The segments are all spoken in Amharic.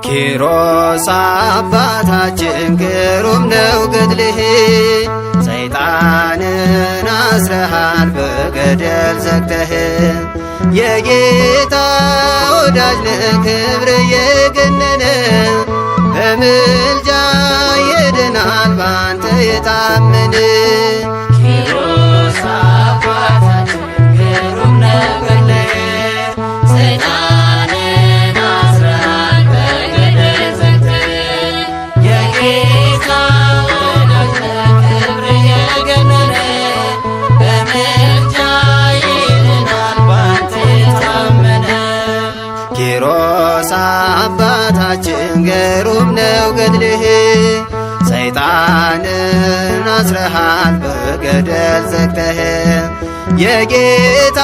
ኪሮስ አባታችን ግሩም ነው ገድልህ፣ ሰይጣንን አስረሃል በገደል ዘግተህ። የጌታ ወዳጅ ነህ ክብር የገነነ፣ በምልጃ ይድናል ባንተ የታመነ። ኪሮስ አባታችን ግሩም ነው ገድልህ፣ ሰይጣንን አስረሃል በገደል ዘግተህ። የጌታ ወዳጅ ነህ ክብር የገነነ፣ በምልጃ ይድናል ባንተ የታመነ። ኪሮስ አባታችን ግሩም ነው ገድልህ፣ ሰይጣንን አስረሃል በገደል ዘግተህ። የጌታ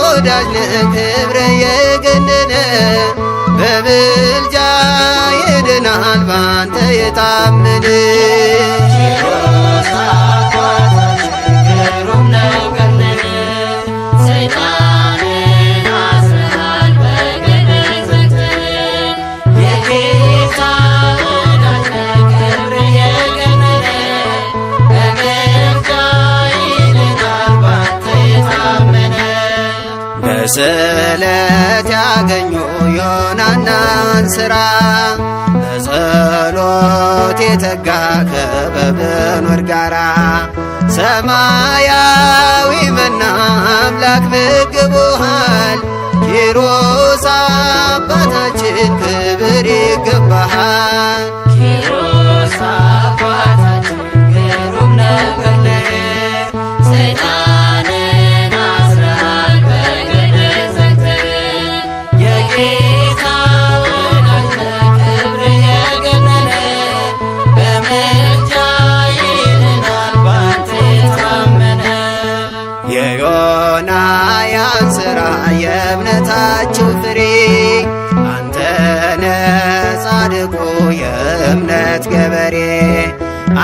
ወዳጅ ነህ ክብር የገነነ፣ በምልጃ ይድናል ባንተ የታመነ። ኪሮስ አባታችን ግሩም ነው ገድልህ፣ ሰይጣንን አስረሃል በገደል ዘግተህ። የጌታ ወዳጅ ነህ ክብር የገነነ፣ በምልጃ ይድናል ባንተ የታመነ። በስለት ያገኙ ዮናናን ሥራ፣ በጸሎት የተጋ ከበብኖር ጋራ። ሰማያዊ መና አምላክ መግቦሃል፣ ኪሮስ አባታችን ክብር ይገባሃል። ኪሮስ አባታችን ግሩም ነው ገድልህ፣ ሰይጣንን አስረሃል በገደል ዘግተህ። የጌታ ወዳጅ ነህ ክብር የገነነ፣ በምልጃ ይድናል ባንተ የታመነ። የዮናያን ሥራ የእምነታቸው ፍሬ፣ አንተነ ጻድቁ የእምነት ገበሬ።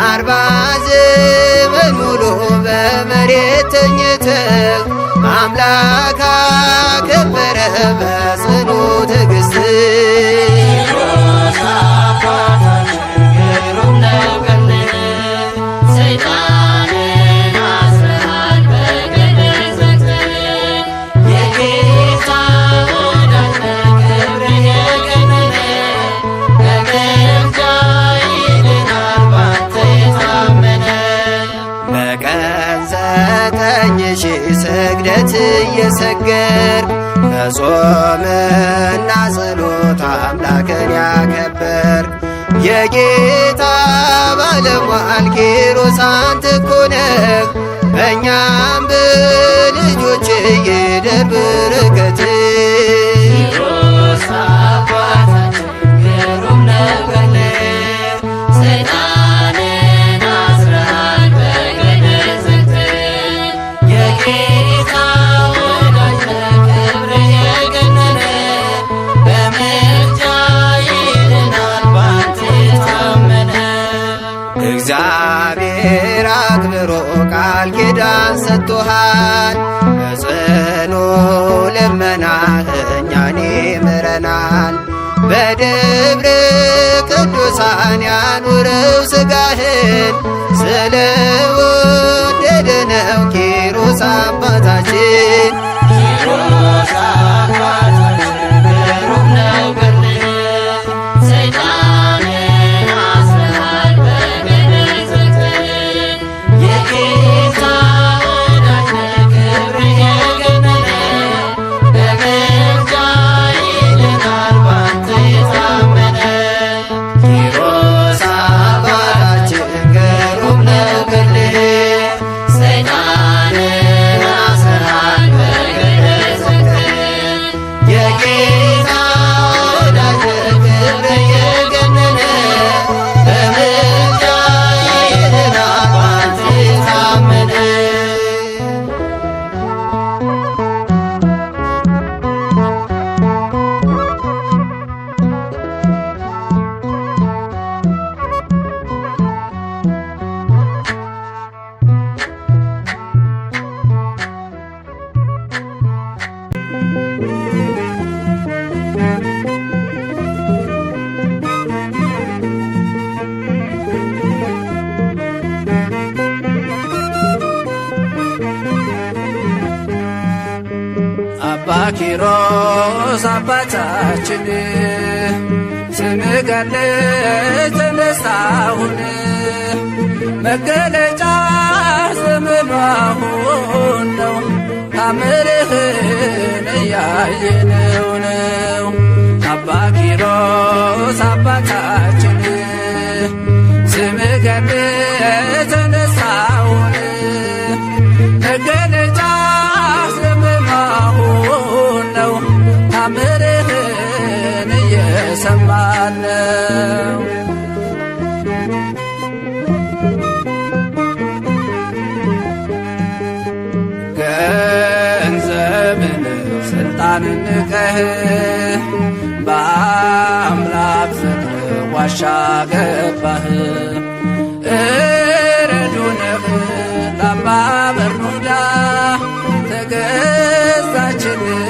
40 ዘመን ሙሉ በመሬት ተኝተህ አምላክ አከበረ በጽኑ ትዕግሥት። ኪሮስ አባታችን ግሩም ነው ገድልህ፣ ሰይጣንን አስረሃል በገደል ዘግተህ። የጌታ ወዳጅ ነህ ክብር የገነነ፣ በምልጃ ይድናል ባንተ የታመነ። በቀን 9,000 ስግደት እየሰገድክ፣ በጾምና ጸሎት አምላክን ያከበርክ። የጌታ ባለሟል ኪሮስ አንተ እኮ ነህ፣ በእኛም በልጆች ይደር በረከትህ። ኪሮስ አባታችን ግሩም ነው ገድልህ፣ ሰይጣንን አስረሃል በገደል ዘግተህ። የጌታ ወዳጅ ነህ ክብር የገነነ፣ በምልጃ ይድናል ባንተ የታመነ። እግዚአብሔር አክብሮ ቃል ኪዳን ሰጥቶሃል፣ በጽኑ ልመናህ እኛን ይምረናል። በደብረ ቅዱሳን ያኑረው ሥጋህን፣ ስለ ወደደ ነው ኪሮስ አባታችን። ኪሮስ አባታችን ግሩም ነው ገድልህ፣ ሰይጣንን አስረሃል በገደል ዘግተህ። የጌታ ወዳጅ ነህ ክብር የገነነ፣ በምልጃ ይድናል ባንተ የታመነ። ኪሮስ አባታችን ግሩም ነው ገድልህ፣ ሰይጣንን አስረሃል ኪሮስ አባታችን ስምህ ገድል ተነሳሁን መገለጫ ዘመኑ አሁን ነው ታምርህን እያየነው ነው። አባ ኪሮስ አባታችን ስምህ ገድል ተነሳሁን መገለጫ ዘመኑ አሁን ነው ታምርህን እየሰማን ነው። ገንዘብን ስልጣንን ንቀህ በአምላክ ፍቅር ዋሻ ገባህ። እረዱንህ ለአባ በርኑዳ ተገዛችልህ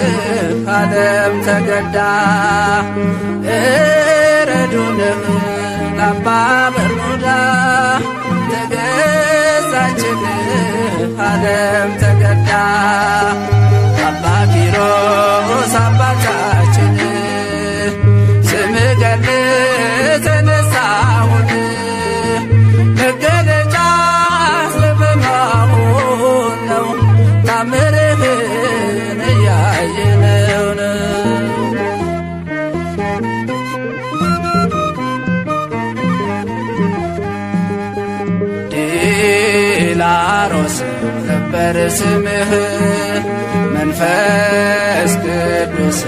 ዓለም ተገዳ። እረዱንህ ለአባ በርኑዳ ተገዛችልህ ዓለም ተገዳ። አባ ኪሮስ አባታችን ስምህ ገድል ተነሳሁን መገለጫ ዘመኑ አሁን ነው ታምርህን እያየነው ነው። ዲላሮስ ነበር ስምህ መንፈስ ቅዱስ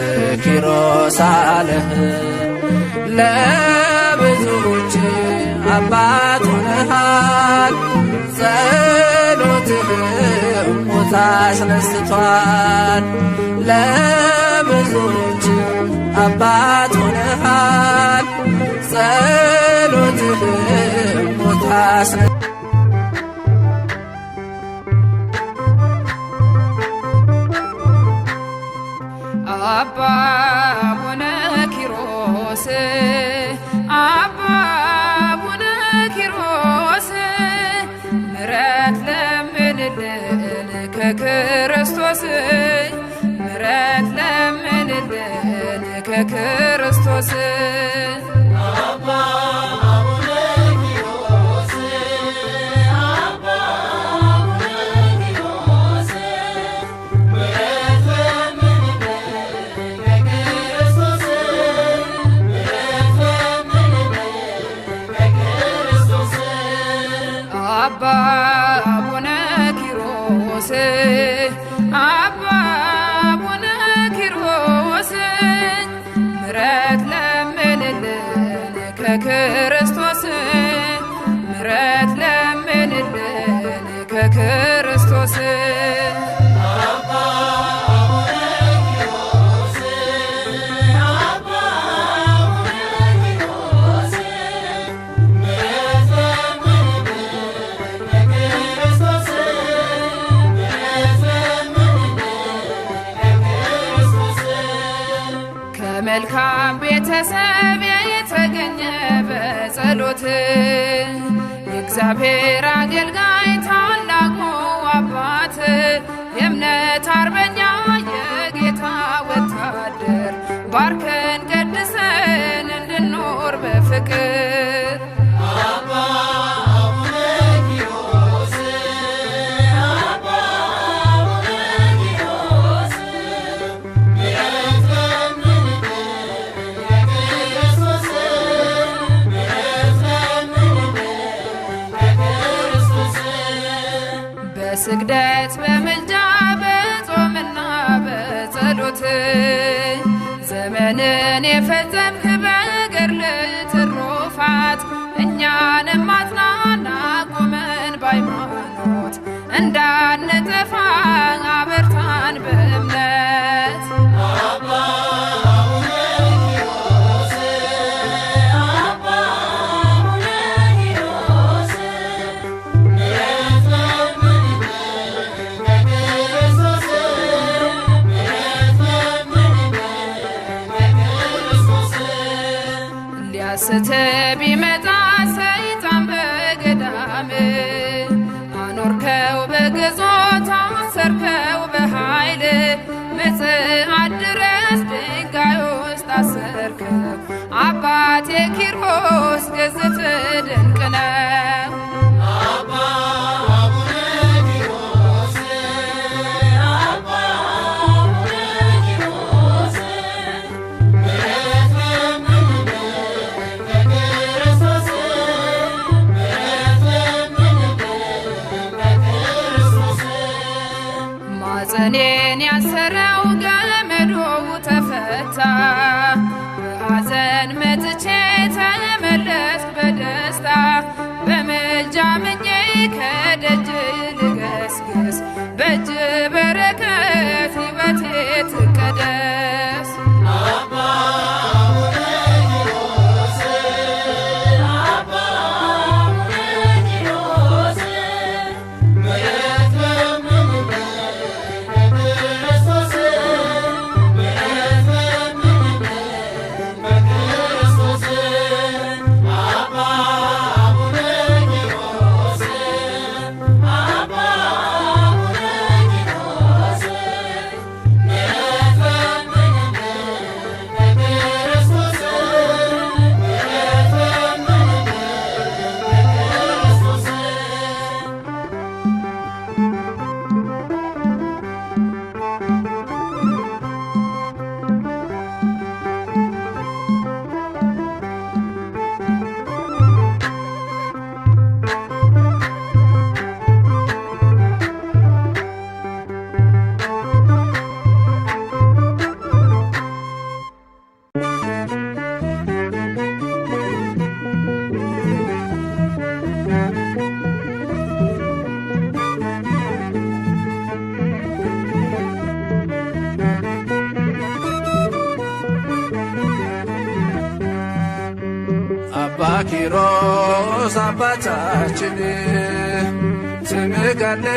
ኪሮስ አለህ። ለብዙዎች አባት ሆነሃል ጸሎትህ ሞት አስነስቷል። ለብዙዎች አባት ሆነሃል ጸሎትህ ሞት አስነስቷል። አባ አቡነ ኪሮስ አባ አቡነ ኪሮስ ምሕረት ለምንልን ከክርስቶስ ምሕረት ለምንልን ከክርስቶስ አባ አቡነ ኪሮስ አባ አቡነ ኪሮስ ምሕረት አባ አቡነ ኪሮስ አባ አቡነ ኪሮስ ምሕረት ለምንልን ከክርስቶስ ምሕረት ለምንልን ከክርስቶስ መልካም ቤተሰብ የተገኘ በጸሎት የእግዚአብሔር አገልጋይ ታላቁ አባት የእምነት አርበኛ የጌታ ወታደር ባርከን ቀድሰን እንድኖር በፍቅር በስግደት በምልጃ በጾምና በጸሎት ዘመንን የፈጸምክ በገድል ትሩፋት እኛንም አጽናና ቁመን በሃይማኖት እንዳንጠፋ አበርታን በእምነት ሊያስት ቢመጣ ሰይጣን በገዳም አኖርከው በግዞት አሰርከው በኃይል ምጽአት ኪሮስ ገዝት ድንቅ ነው። አባ አቡነ ኪሮስ አባ አቡነ ኪሮስ ምሕረት ለምንልን በክርስቶስ ምሕረት ለምንልን በክርስቶስ ማፀኔን ያሰረው ገመዱ ተፈታ በሐዘን መጥቼ ተመለስኩ በደስታ በምልጃ ምኜ ከደጅ ልገስግስ በእጅ በረከት ሕይወቴ ትቀደስ። አባ አቡነ ኪሮስ አባ አቡነ ኪሮስ ምሕረት ለምንልን በክርስቶስ ምሕረት ለምንልን በክርስቶስ አባ አቡነ ኪሮስ አባ አቡነ ኪሮስ ምሕረት ለምንልን በክርስቶስ ምሕረት ለምንልን በክርስቶስ አባ ኪሮስ አባታችን ስምህ ገነት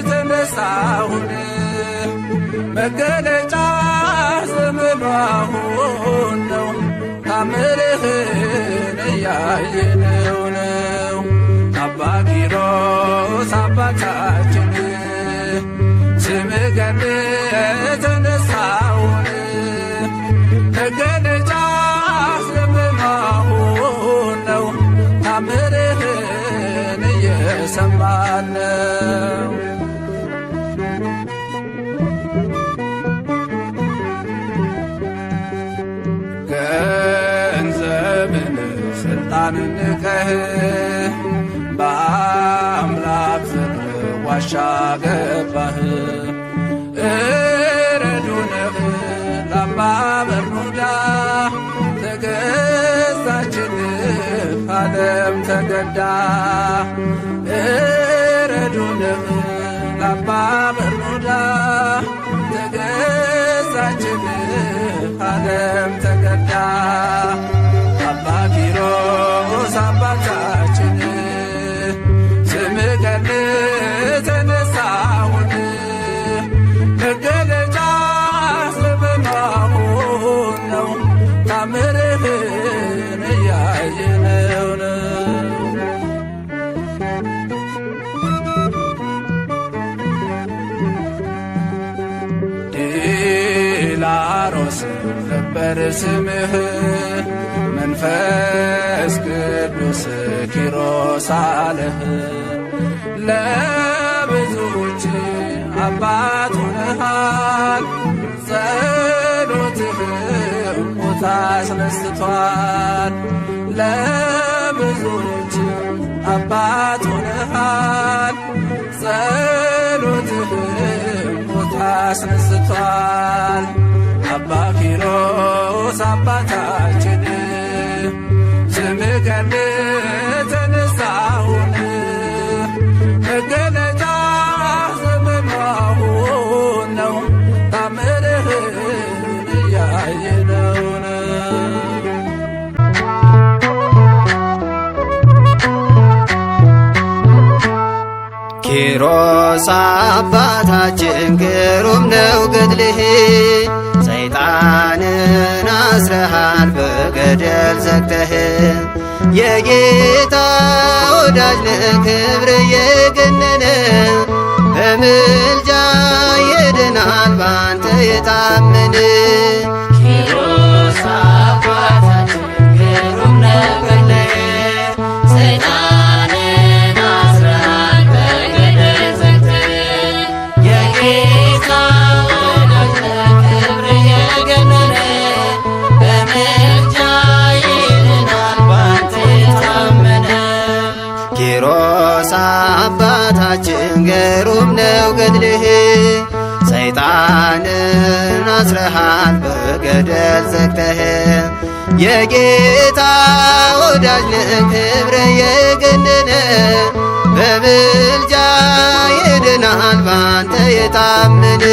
ተነሳሁን መገለጫ ዘመኑ አሁን ነው ታምርህን እያየነው ነው። አባ ኪሮስ አባታችን ስምህ ገነት ተነሳሁን መገለጫ ዘመኑ አሁን ነው ታምርህን እየሰማን ነው። ገንዘብን ስልጣንን ንቀህ በአምላክ ፍቅር ዋሻ ገባህ። እረዱንህ ለአባ በርኑዳ ተገዛችልህ ዓለም ተገዳ። እረዱንህ ለአባ በርኑዳ ተገዛችልህ ዓለም ተገዳ። አባ ኪሮስ አባታችን ስምህ ገነት ተነሳሁን መገለጫ ዘመኑ አሁን ነው ታምርህን እያየነው ነው። ዲላሮስ ነበር ስምህ መንፈስ ቅዱስ ኪሮስ አለህ። ለብዙዎች አባት ሆነሃል ጸሎትህ ሞት አስነስቷል። ለብዙዎች አባት ሆነሃል ጸሎትህ ሞት አስነስቷል። አባ ኪሮስ አባታችን ስምህ ገነት ተነሳሁን መገለጫ ዘመኑ አሁን ነው ታምርህን እያየነው ነው። ኪሮስ አባታችን ግሩም ነው ገድልህ ሰይጣንን አስረሃል በገደል ዘግተህ የጌታ ወዳጅ ነህ ክብር የገነነ በምልጃ ይድናል ባንተ የታመነ ኪሮስ አባታችን ግሩም ነው ገድልህ። ሰይጣንን አስረሃል በገደል ዘግተህ የጌታ ወዳጅ ነህ ክብር የገነነ በምልጃ ይድናል ባንተ የታመነ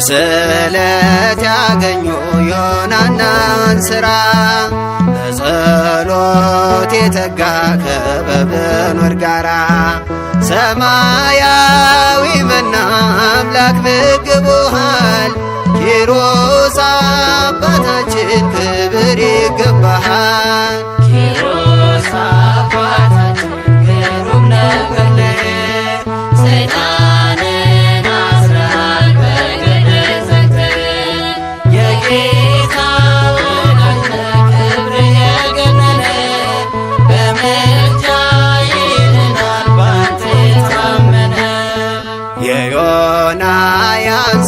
በስለት ያገኙ ዮናናን ሥራ በጸሎት የተጋ ከበብኖር ጋራ ሰማያዊ መና አምላክ መግቦሃል። ኪሮስ አባታችን ክብር ይገባሃል። ኪሮስ አባታችን ግሩም ነው ገድልህ ሰይጣንን አስረሃል በገደል ዘግተህ የጌታ ወዳጅ ነህ ክብር የገነነ በምልጃ ይድናል ባንተ የታመነ የዮናያን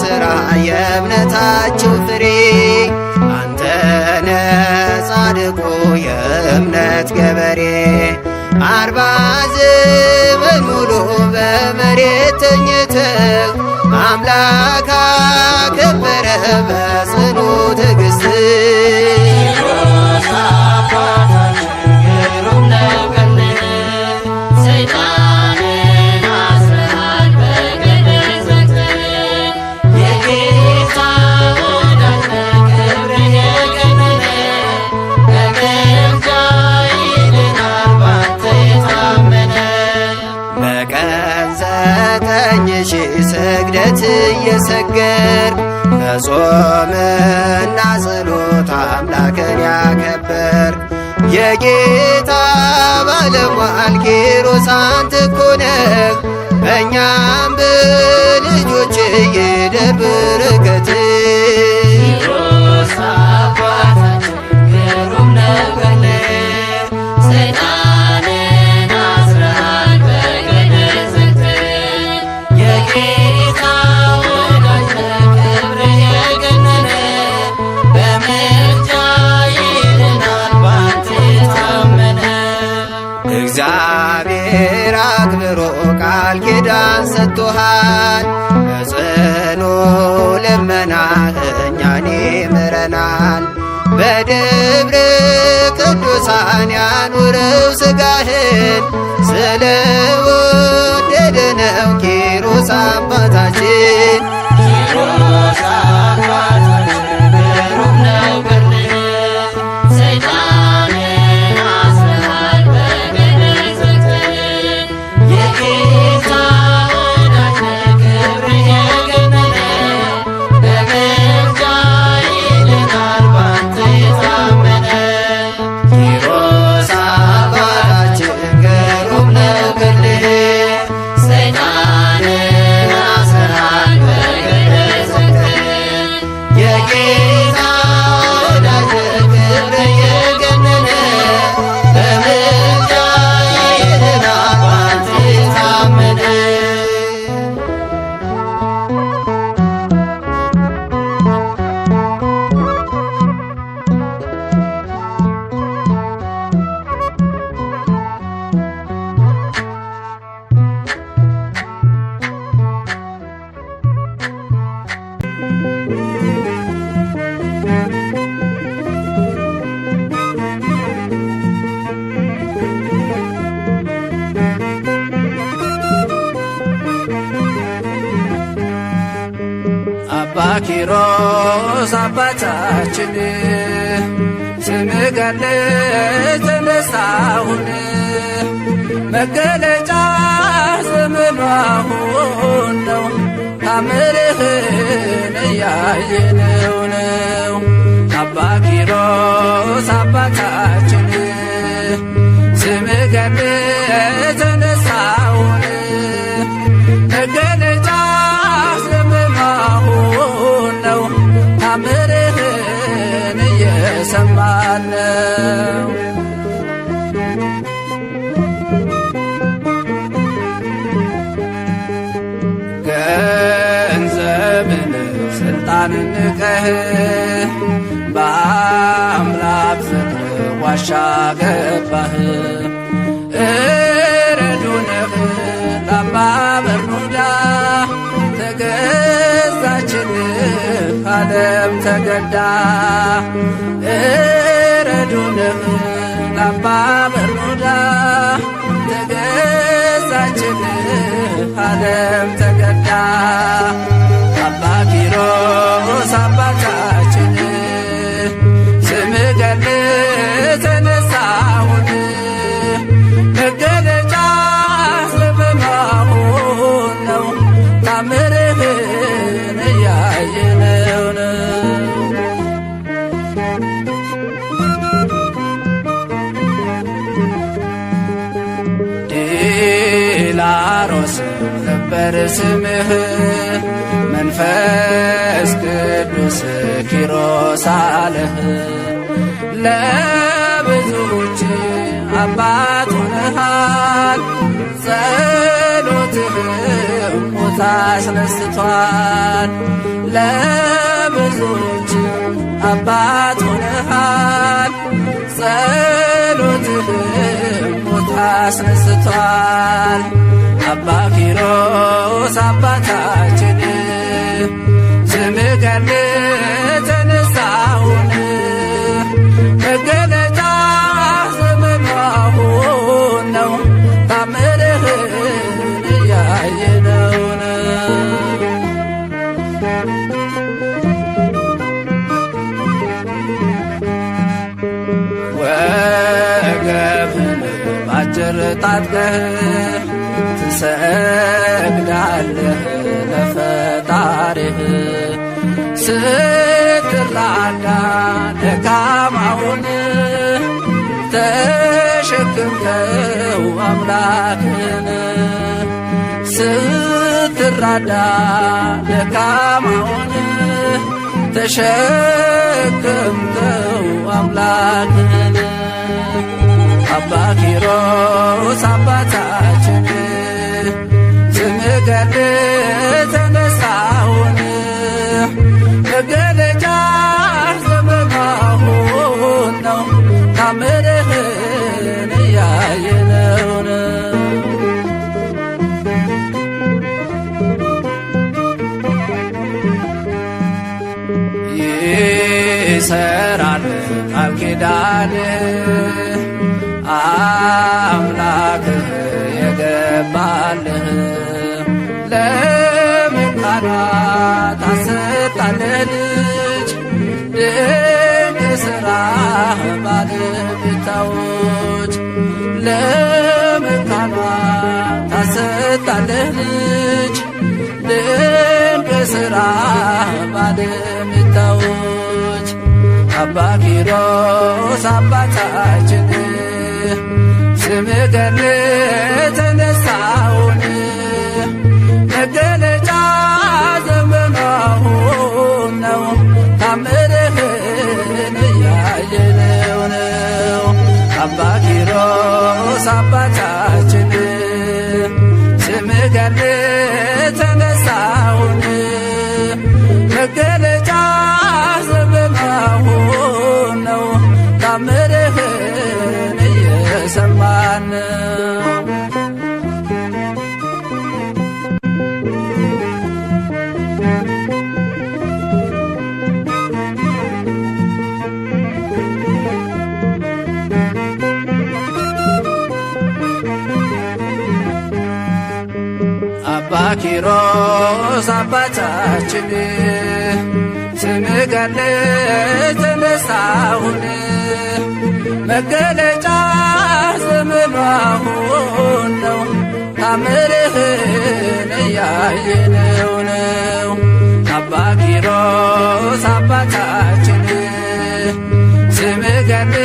ሥራ የእምነታችሁ ፍሬ አንተነ ጻድቁ የእምነት ገበሬ 40 ዘመን ሙሉ በመሬት ተኝተህ አምላክ አከበረ በጽኑ ትዕግሥት ኪሮስ አባታችን ግሩም ነው ገድልህ ሰይጣንን አስረሃል በገደል ዘግተህ የጌታ ወዳጅ ነህ ክብር የገነነ በምልጃ ይድናል ባንተ የታመነ በቀን 9,000 ስግደት እየሰገድክ በጾምና ጸሎት አምላክን ያከበርክ የጌታ ባለሟል ኪሮስ አንተ እኮ ነህ። በእኛም በልጆች ይደር በረከትህ ኪሮስ አባታችን ግሩም ነው ገድልህ ሰይጣንን አስረሃል በገደል ዘግተህ የጌታ ወዳጅ ነህ ክብር የገነነ በምልጃ ይድናል ባንተ የታመነ እግዚአብሔር አክብሮ ቃል ኪዳን ሰጥቶሃል። በጽኑ ልመናህ እኛን ይምረናል። በደብረ ቅዱሳን ያኑረው ሥጋህን ስለወደደ ነው ኪሮስ አባታችን። ኪሮስ አባታችን ግሩም ነው ገድልህ ሰይጣንን አስረሃል በገደል ዘግተህ የጌታ ወዳጅ ነህ ክብር የገነነ በምልጃ ይድናል ባንተ የታመነ ኪሮስ አባታችን ግሩም ነው ገድልህ ሰይጣንን አስረሃል በገደል ዘግተህ የጌታ ወዳጅ ክብር የገነነ በምልጃ ይድናል ባንተ የታመነ አባ ኪሮስ አባታችን ስምህ ገድለህ ተነሳሁን መገለጫ ዘመኑ አሁን ነው ታምርህን እያየነው ነው። አባ ኪሮስ አባታችን ስምህ ገድለህ ተነሳሁን መገለጫ ዘመኑ አሁን ነው ታምርህን እየሰማን ነው። ስልጣን ንቀህ በአምላክ ፍቅር ዋሻ ገባህ። እረዱንህ ለአባ በርኑዳ ተገዛችልህ ዓለም ተገዳ። እረዱንህ ለአባ በርኑዳ ተገዛችልህ ዓለም ተገዳ። አባ ኪሮስ አባታችን ስምህ ገድል ተነሳሁን መገለጫ ዘመናሁን ነው ታምርህን እያየነው ነው። ዲላሮስ ነበር ስምህ መንፈስ ቅዱስ ኪሮስ አለህ። ለብዙዎች አባት ሆነሃል ጸሎትህ ሞት አስነስቷል። ለብዙዎች አባት ሆነሃል ጸሎትህ ሞት አስነስቷል። አባ ኪሮስ አባታችን ስምህ ገድል ተነሳሁን መገለጫ ዘመናሁን ነው ታምርህን እያየነው ነው። ወገብህን ባጭር ታጥቀህ ትሰግዳለህ ለፈጣሪህ ስትራዳ ደካማውን ተሸክምከው አምላክን ስትራዳ ደካማውን ተሸክምከው አምላክን አባ ኪሮስ አባታችን ስምህ ገድል ተነሳሁን መገለጫ ዘመናሁን ነው ታምርህን እያየነው ነው። ይሰራል ቃል ኪዳን አምላክህ የገባልህ ለመካናት አሰጣለህ ልጅ ድንቅ ሥራ ባለቤታዎች ለመካናት አሰጣለህ ልጅ ድንቅ ሥራ ባለቤታዎች አባ ኪሮስ አባታችን ስምህ ገድል ተነሳሁን መገለጫ ዘመናሁን ነው ታምርህን እያየነው ነው። አባ ኪሮስ አባታችን ስምህ ገድል ተነሳሁን መገለጫ ዘመናሁን ነው ታምርህን እየሰማን አባ ኪሮስ አባታችን ስምህ ገድል ተነሳሁን መገለጫ ዘመናሁን ነው ታምርህን እያየነው ነው። አባ ኪሮስ አባታችን ስምህ ገድል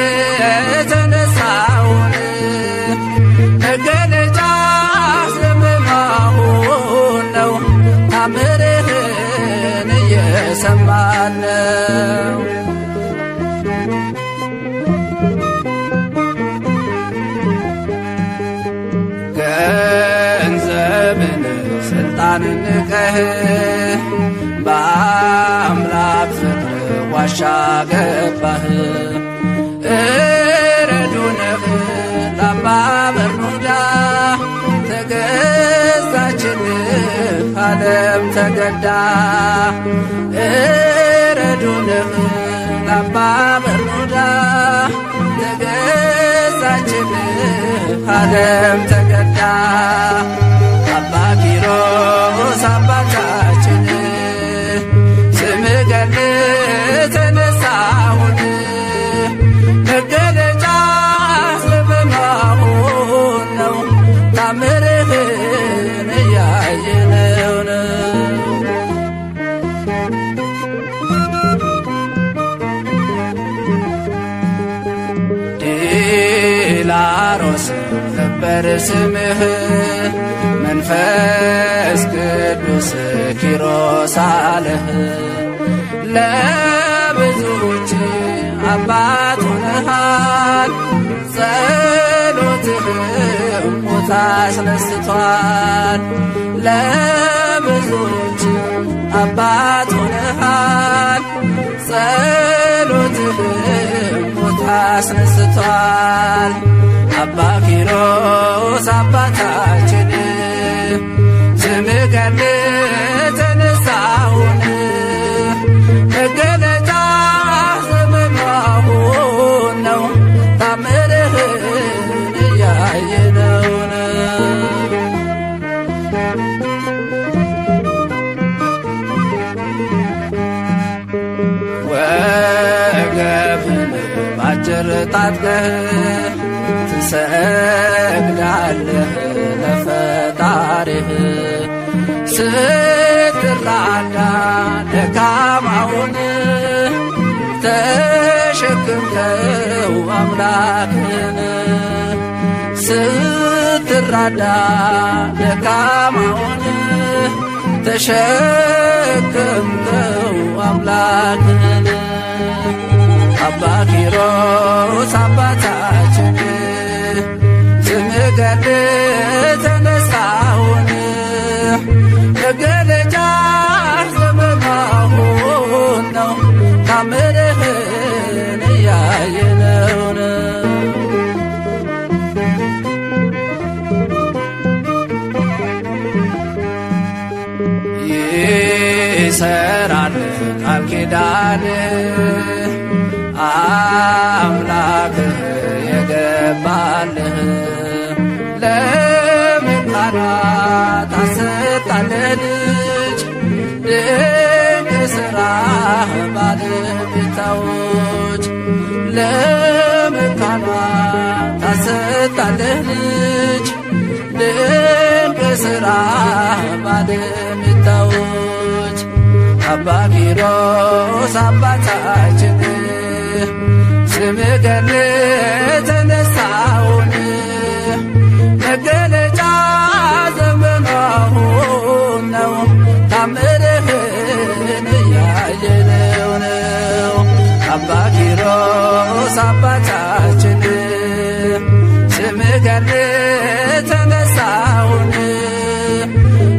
ተነሳሁን መገለጫ ዘመናሁን ነው ታምርህን እየሰማን ነው። ገንዘብን ስልጣን ንቀህ በአምላክ ዋሻ ገባህ። እረዱነህ ለአባ በርኑዳ ተገዛችልህ ዓለም ተገዳ። እረዱነህ ለአባ በርኑዳ ተገዛችልህ ዓለም ተገዳ። አባ ኪሮስ አባታችን ስምህ ገድል ተነሳሁን መገለጫ ስለበማሆን ነው ታምርህን እያየነው ነው። ዲላሮስ ነበር ስምህ መንፈስ ቅዱስ ኪሮስ አለህ። ለብዙዎች አባት ሆነሃል ጸሎትህም ሞት አስነስቷል። ለብዙዎች አባት ሆነሃል ጸሎትህም ሞት አስነስቷል። አባ ኪሮስ አባታችን ስምህ ገድል ተነሳሁን መገለጫ ዘመናሁን ነው ታምርህን እያየነው ነው። ወገብህን ባጭር ታጥቀህ ትሰግዳለህ ለፈጣሪህ ስትራዳ ደካማውን ተሸክምከው አምላክን ስትራዳ ደካማውን ተሸክምከው አምላክን አባ ኪሮስ አባታችን ስምህ ገድል ተነሳሁን መገለጫ ዘመናሁን ነው ታምርህን እያየነው ነው። ይሰራል ቃል ኪዳን አምላክህ የገባልህ ለመካናት አሰጣለህ ልጅ ድንቅ ሥራህ ባለቤታዎች ለመካናት አሰጣለህ ልጅ ድንቅ ሥራህ ባለቤታዎች አባ ኪሮስ አባታችን ስምህ ገድል ተነሳሁን መገለጫ ዘመናሁን ነው ታምርህን እያየነው ነው። አባ ኪሮስ አባታችን ስምህ ገድል ተነሳሁን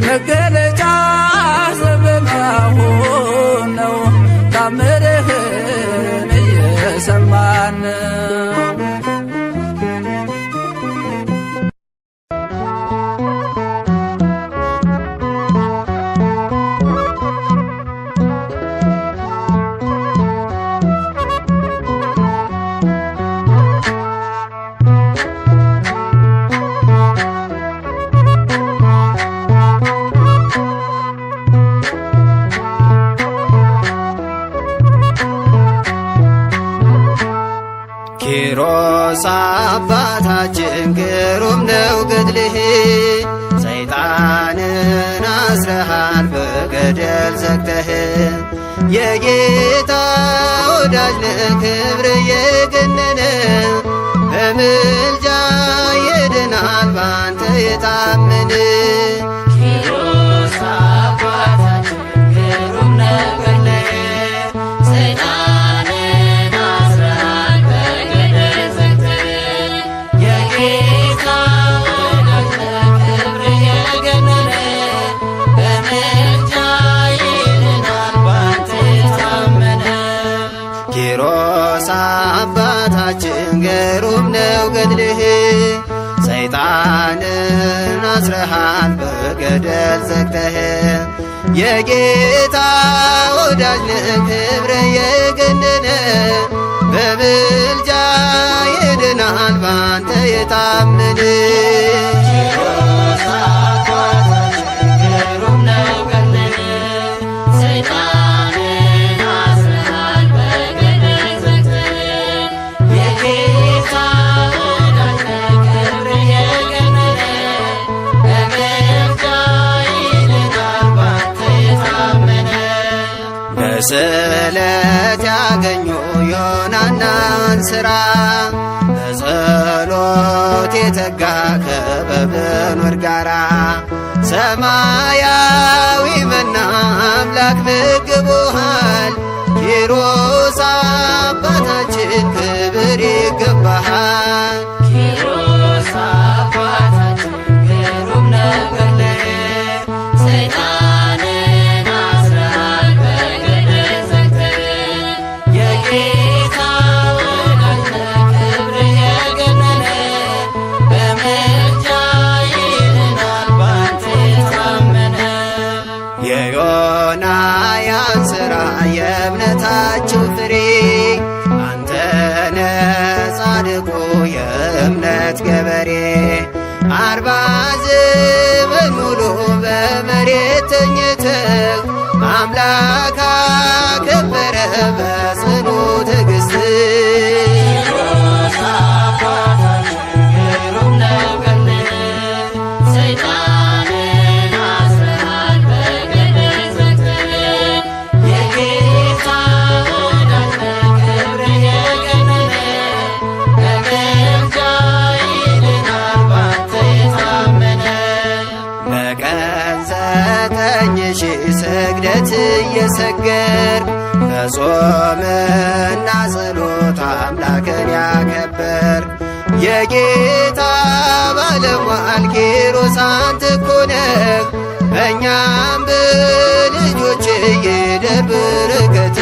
መገለጫ ዘመናሁን ነው ታምርህን እየሰማን ኪሮስ አባታችን ግሩም ነው ገድልህ ሰይጣንን አስረሃል በገደል ዘግተህ የጌታ ወዳጅ ለክብር የገነነ በምልጃ ይድናል ባንተ የታመነ ኪሮስ አባታችን ግሩም ነው ገድልህ ሰይጣንን አስረሃል በገደል ዘግተህ የጌታ ወዳጅ ለክብር የገነነ በምልጃ ይድናል ባንተ የታመነ በገደል ዘግተህ የጌታ ወዳጅ ነህ ክብር የገነነ በምልጃ ይድናል ባንተ የታመነ በስለት ያገኙ ዮናናን ሥራ በጸሎት የተጋ ከበብኑር ጋራ ሰማያዊ መና አምላክ መግቦሃል ኪሮስ አባታችን ክብር ይገባሃል። ኪሮስ አባታችን ግሩም ነገር ሰይጣንን አስረሃል በገደል ዘግተህ የጌታ ወዳጅ ክብር የገነነ በምልጃ ይድናል ባንተ የታመነ የዮናያን ሥራ የእምነታቸው ፍሬ አንተነ ጻድቁ የእምነት ገበሬ 40 ዘመን ሙሉ በመሬት ተኝተህ አምላክ አከበረ በጽኑ ትዕግሥት ስግደት እየሰገድክ ከጾምና ጸሎት አምላክን ያከበርክ የጌታ ባለሟል ኪሮስ አንተ እኮ ነህ በእኛም በልጆች ይደር በረከት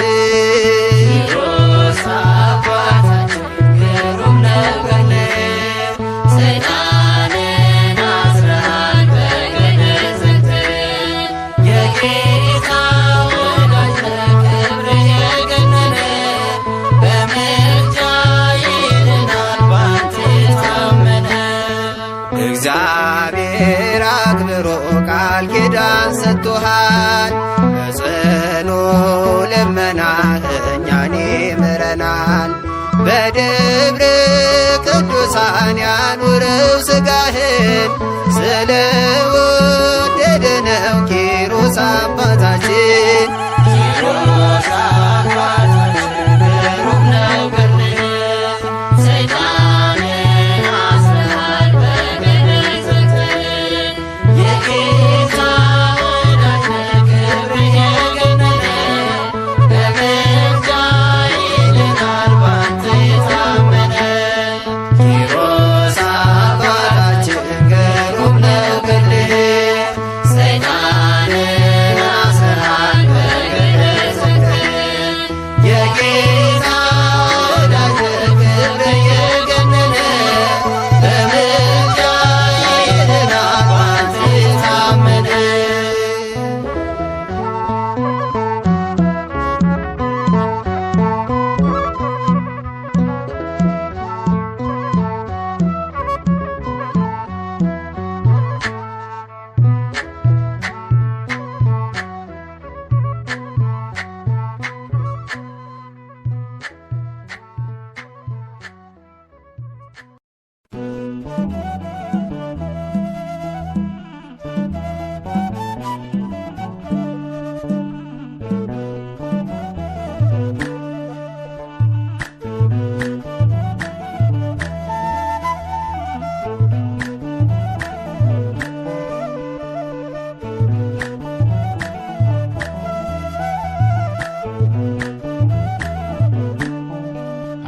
እግዚአብሔር አክብሮ ቃል ኪዳን ሰጥቶሃል በጽኑ ልመናህ እኛን ይምረናል በደብረ ቅዱሳን ያኑረው ሥጋህን ስለወደደ ነው ኪሮስ አባታችን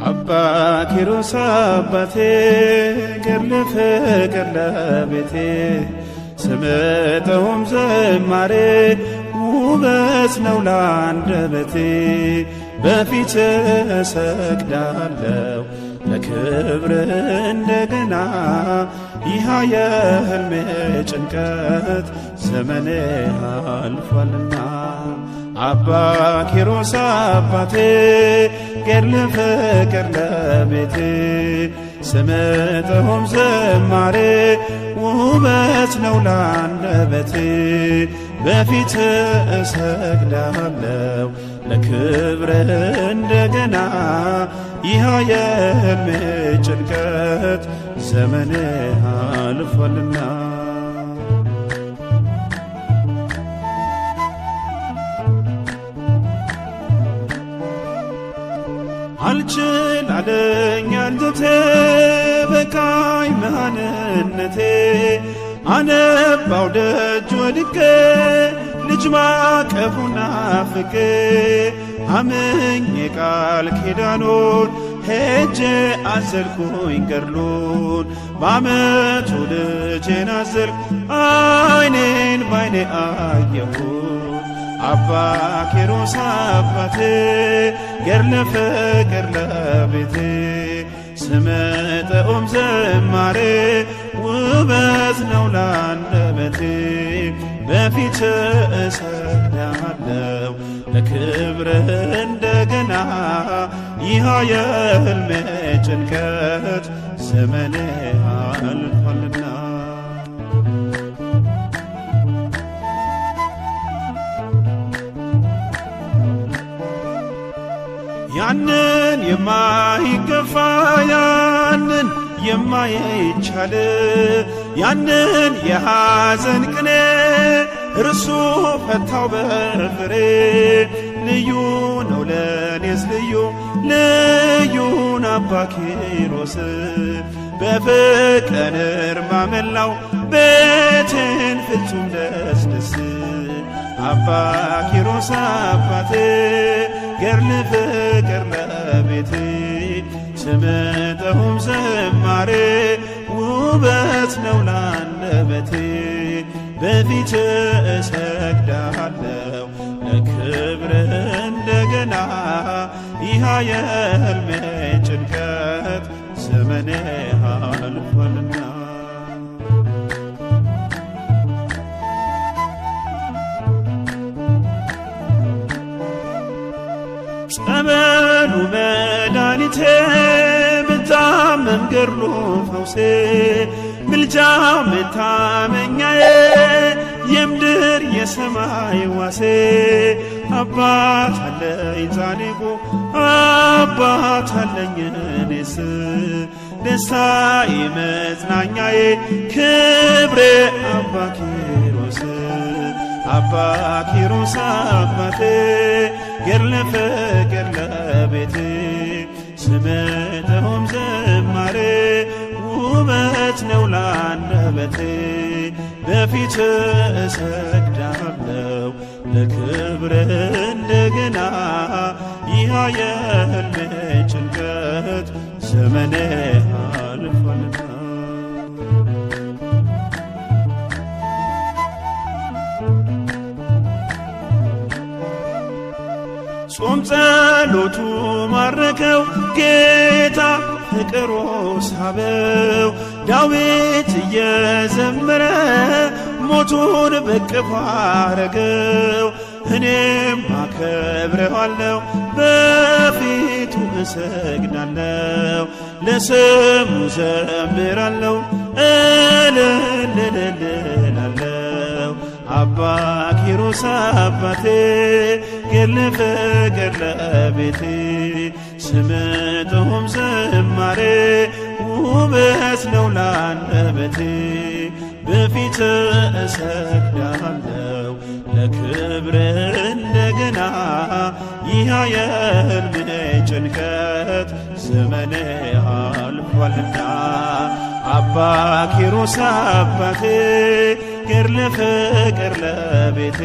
አባ ኪሮስ አባቴ ገድለ ፍቅር ለቤቴ ስምጠውም ዝማሬ ውበት ነው ለአንደበቴ በፊት እሰግዳለሁ ለክብር እንደገና ይህ የሕልሜ ጭንቀት ዘመኔ አልፏልና አባ ኪሮስ አባቴ ገድል ፍቅር ለቤቴ ስምጥሁም ዝማሬ ውበት ነው ላንደበቴ በፊት እሰግዳለሁ ለክብር እንደገና ይህ የሕልሜ ጭንቀት ዘመኔ አልፏልና አልችል አለኝ አንጀቴ በቃኝ መሃንነቴ አነባው ደጅ ወድቄ ልጅ ማቀፉን ናፍቄ አምኜ ቃል ኪዳኑን ሄጄ አዘልኩኝ ገድሉን በዓመቱ ልጄን አዘልኩ ዓይኔን ባይኔ አየሁት አባ ኪሮስ አባቴ ገድለ ፍቅር ለቤቴ ስምጥዑም ዝማሬ ውበት ነው ላንደበቴ በፊት እሰግዳለሁ ለክብር እንደገና ይህ የሕልሜ ጭንቀት ዘመኔ አልፏልና ያንን የማይገፋ ያንን የማይቻል ያንን የሐዘን ቅኔ እርሱ ፈታው በፍሬ ልዩ ነው ለኔስ ልዩን አባ ኪሮስ በፍቅር እርማ መላው ቤቴን ፍጹም ደስደስ አባ ኪሮስ አባቴ ገድል ፍቅር ለቤቴ ስምጥሁም ዝማሬ ውበት ነው ላንደበቴ በፊት እሰግዳለሁ ለክብር እንደገና ይህ የሕልሜ ጭንቀት ዘመኔ አልፏልና ጸበሉ መድኃኒቴ ብታመም ገድሉ ፈውሴ ምልጃው መታመኛዬ የምድር የሰማይ ዋሴ አባት አለኝ ጻድቁ አባት አለኝ እኔስ ደስታዬ መጽናኛዬ ክብሬ አባ ኪሮስ አባ ኪሮስ አባቴ ገድለ ፍቅር ለቤቴ ስምጥሁም ዝማሬ ውበት ነው ላንደበቴ በፊት እሰግዳለሁ ለክብር እንደገና ይህ የሕልሜ ጭንቀት ዘመኔ አልፏልና ጾም ጸሎቱ ማረከው ጌታ ፍቅሩ ሳበው ዳዊት እየዘመረ ሞቱን በቅፎ አረገው እኔም አከብረዋለሁ በፊቱ እሰግዳለሁ ለስሙ ዘምራለሁ እልልልልላለሁ አባ ኪሮስ አባቴ ገድለ ፍቅር ለቤቴ ስምጥሁም ዝማሬ ውበት ነው ላንደበቴ በፊት እሰግዳለሁ ለክብር እንደገና ይህ የሕልሜ ጭንቀት ዘመኔ አልፏልና አባ ኪሮስ አባቴ ገድለ ፍቅር ለቤቴ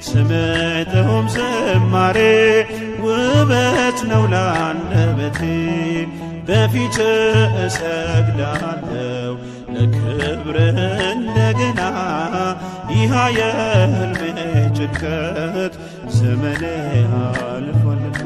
ስምጥሁም ዝማሬ ውበት ነው ላንደበቴ በፊት እሰግዳለሁ ለክብር እንደገና ይህ የሕልሜ ጭንቀት ዘመኔ አልፏልና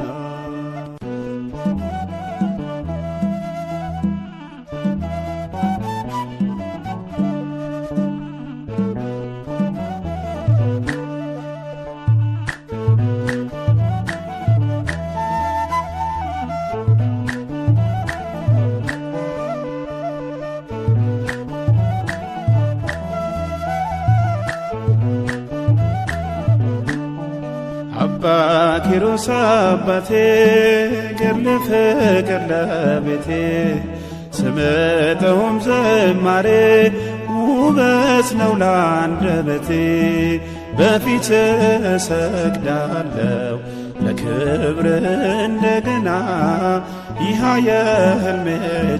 አባ ኪሮስ አባቴ ገድለ ፍቅር ለቤቴ ስምጠውም ዝማሬ ውበት ነው ለአንደበቴ በፊት እሰግዳለሁ ለክብር እንደገና ይህ የሕልሜ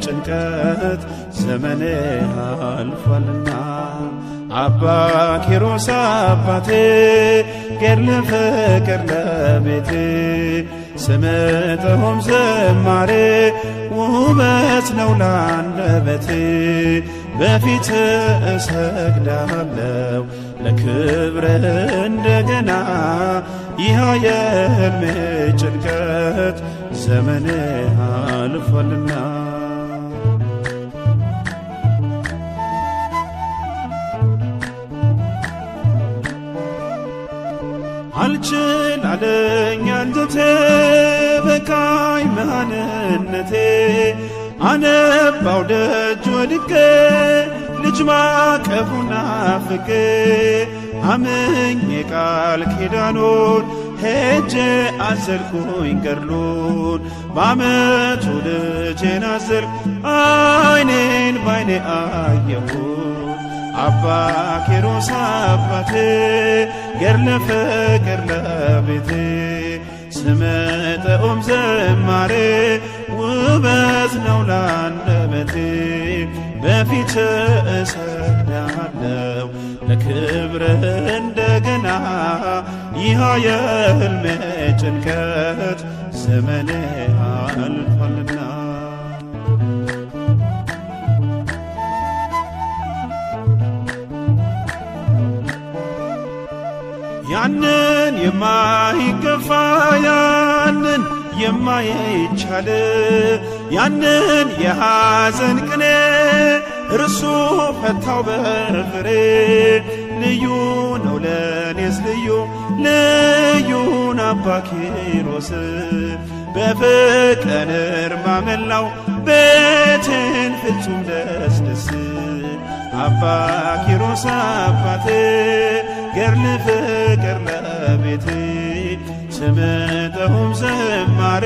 ጭንቀት ዘመኔ አልፏልና አባ ኪሮስ አባቴ ገድለ ፍቅር ለቤቴ ስምጠውም ዝማሬ ውበት ነው ለአንደበቴ በፊት እሰግዳለሁ ለክብር እንደገና ይህ የሕልሜ ጭንቀት ዘመኔ አልፏልና አልችል አለኝ አንጀቴ በቃኝ መሃንነቴ አነባው ደጅ ወድቄ ልጅ ማቀፉን ናፍቄ አምኜ ቃል ኪዳኑን ሄጄ አዘልኩኝ ገድሉን በዓመቱ ልጄን አዘልኩ ዓይኔን ባይኔ አየሁት አባ ኪሮስ አባቴ ገድለ ፍቅር ለቤቴ ስምጠውም ዝማሬ ውበት ነው ለአንደበቴ በፊት እሰግዳለሁ ለክብር እንደገና ይህ የሕልሜ ጭንቀት ዘመኔ አልፏልና ያንን የማይገፋ ያንን የማይቻል ያንን የሐዘን ቅኔ እርሱ ፈታው በፍሬ ልዩ ነው ለኔስ ልዩን አባ ኪሮስ በፍቅር እርማ መላው ቤቴን ፍጹም ደስ አባ ኪሮስ አባቴ ገድለ ፍቅር ለቤቴ ስምጠውም ዝማሬ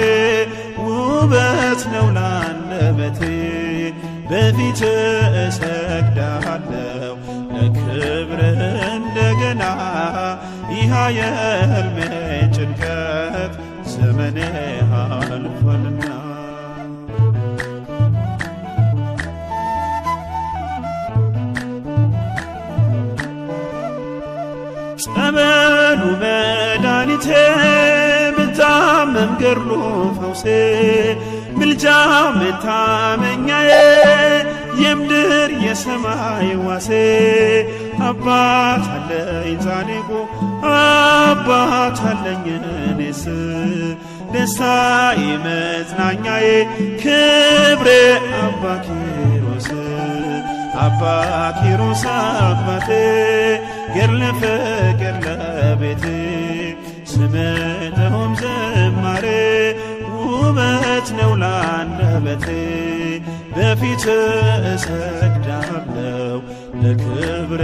ውበት ነው ለአንደበቴ በፊት እሰግዳለሁ ለክብር እንደገና ይህ የሕልሜ ጭንቀት ዘመኔ አልፏልና ጸበሉ መድኃኒቴ ብታመም ገድሉ ፈውሴ ምልጃው መታመኛዬ የምድር የሰማይ ዋሴ አባት አለኝ ጻድቁ አባት አለኝ እኔስ ደስታዬ መጽናኛዬ ክብሬ አባ ኪሮስ አባ ኪሮስ አባቴ ገድለ ፍቅር ለቤቴ ስምጠውም ዝማሬ ውበት ነው ለአንደበቴ በፊት እሰግዳለሁ ለክብር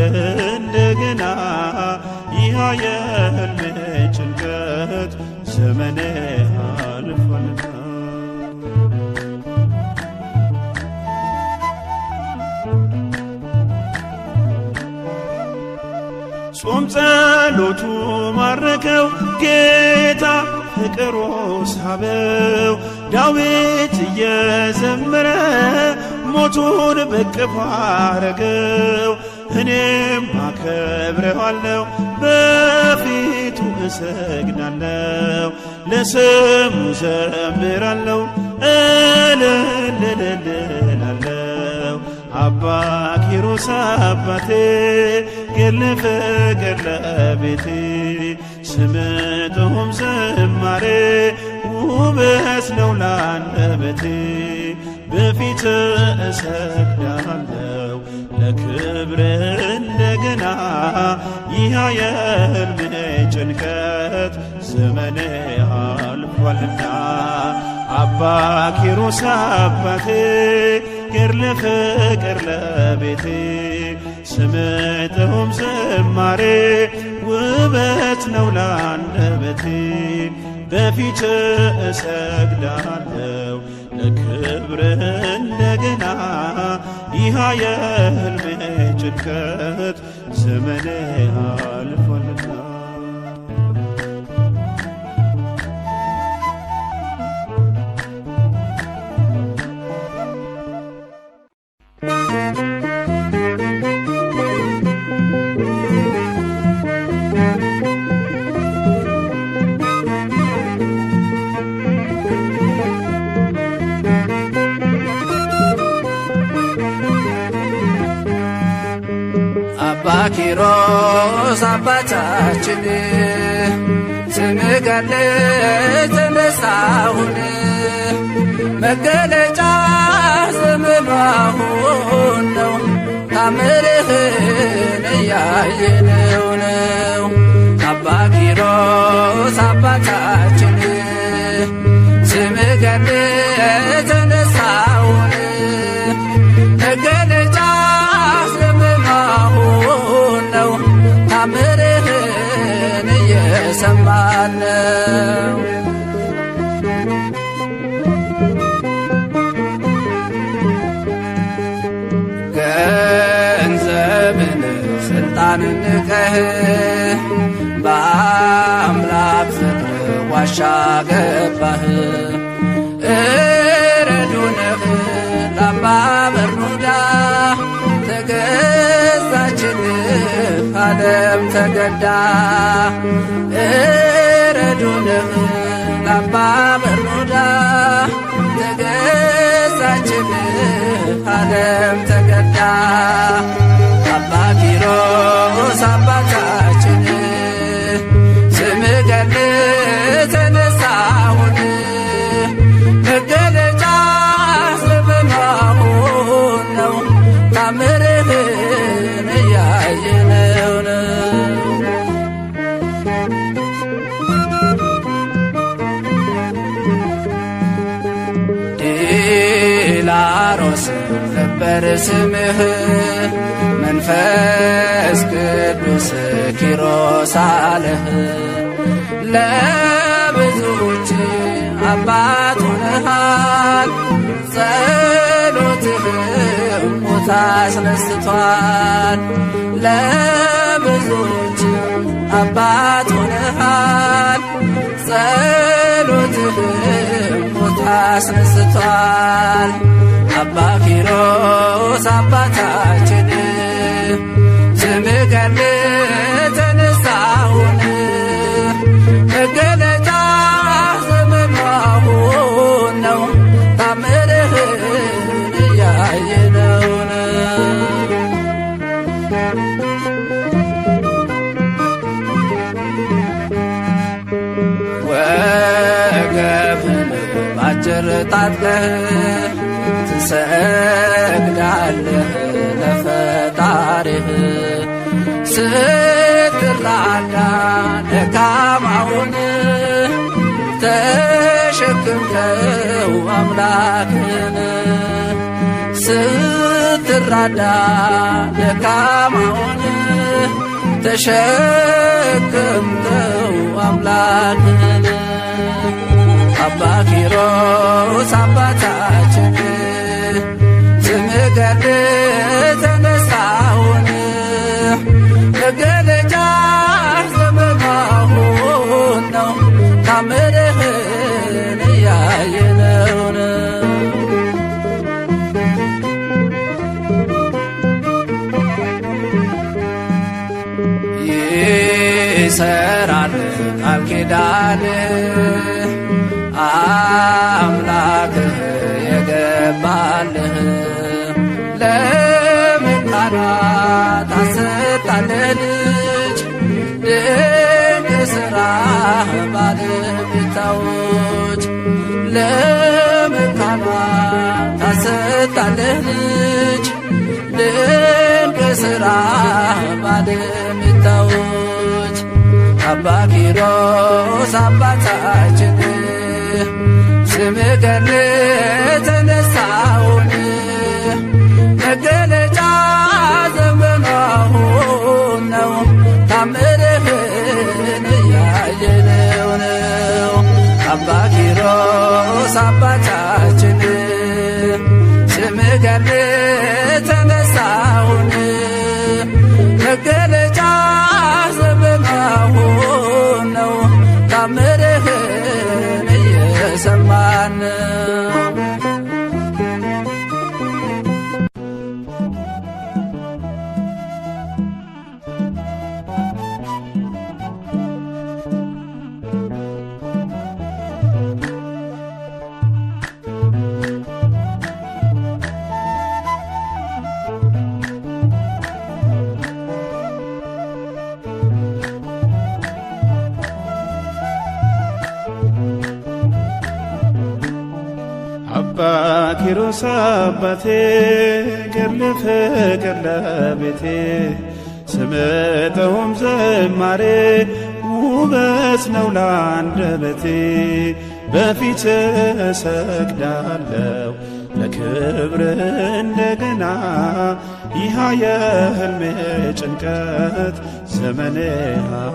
እንደገና ይህ የሕልሜ ጭንቀት ዘመኔ አልፏልና ጾም ጸሎቱ ማረከው ጌታ ፍቅሩ ሳበው ዳዊት እየዘመረ ሞቱን በቅፎ አረገው እኔም አከብረዋለሁ በፊቱ እሰግዳለሁ ለስሙ ዘምራለሁ እልልልልላለሁ አባ ኪሮስ አባቴ ገድለ ፍቅር ለቤቴ ስምጠውም ዝማሬ ውበት ነው ለአንደበቴ በፊት እሰግዳለሁ ለክብር እንደገና ይህ የሕልሜ ጭንቀት ዘመኔ አልፏልና አባ ኪሮስ አባቴ ገድለ ፍቅር ለቤቴ ስምጠውም ዝማሬ ውበት ሕይወት ነው ላንደበቴ በፊት እሰግዳለሁ ለክብርህ እንደገና ይህ የሕልሜ ጭንቀት ዘመኔ አልፏልና አባ ኪሮስ አባታችን ስምህ ገድል ተነሳሁን መገለጫ ዘመኑ አሁን ነው ታምርህን እያየነው ነው። አባ ኪሮስ አባታችን ስምህ ገድል ተነሳሁን መገለጫ ዘመኑ አሁን ነው ታምርህን እየሰማን ነው። ገንዘብን ስልጣንን ንቀህ በአምላክ ፍቅር ዋሻ ገባህ። እረዱንህ ለአባ በርኑዳ ተገዛችልህ ዓለም ተገዳ። እረዱንህ ለአባ በርኑዳ ተገዛችልህ ዓለም ተገዳ። አባ ኪሮስ አባታችን ስምህ ገድል ተነሳሁን መገለጫ ዘመኑ አሁን ነው ታምርህን እያየነው ነው። ዲላሮስ ነበር ስምህ መንፈስ ቅዱስ ኪሮስ አለህ። ለብዙዎች አባት ሆነሃል ጸሎትህም ሞት አስነስቷል። ለብዙዎች አባት ሆነሃል ጸሎትህም ሞት አስነስቷል። አባ ኪሮስ አባታችን ስምህ ገድል ተነሳሁን መገለጫ ዘመኑ አሁን ነው ታምርህን እያየነው ነው። ወገብህን ባጭር ታጥቀህ ትሰግዳለህ ለፈጣሪህ ስትራዳ ደካማውን ተሸክምከው አምላክን ስትራዳ ደካማውን ተሸክምከው አምላክን። አባ ኪሮስ አባታችን ስምህ ገድል ተነሳሁን መገለጫ ዘመኑ አሁን ነው ታምርህን እያየነው ነው። ይሰራል ቃል ኪዳን አምላክህ የገባልህ ለመካናት አሰጣለህ ልጅ ድንቅ ሥራ ባለቤታዎች ለመካናት አሰጣለህ ልጅ ድንቅ ሥራ ባለቤታዎች። አባ ኪሮስ አባታችን ስምህ ገድል ተነሳሁን መገለጫ ዘመኑ አሁን ነው ታምርህን አባ ኪሮስ አባታችን ስምህ ገድል ተነሳሁን መገለጫ ዘመናሁን ነው ታምርህን እየሰማን አባ ኪሮስ አባቴ ገድል ፍቅር ለቤቴ ስምጠውም ዝማሬ ውበት ነው ለአንደበቴ በፊት እሰግዳለሁ ለክብር እንደገና ይህ የሕልሜ ጭንቀት ዘመኔ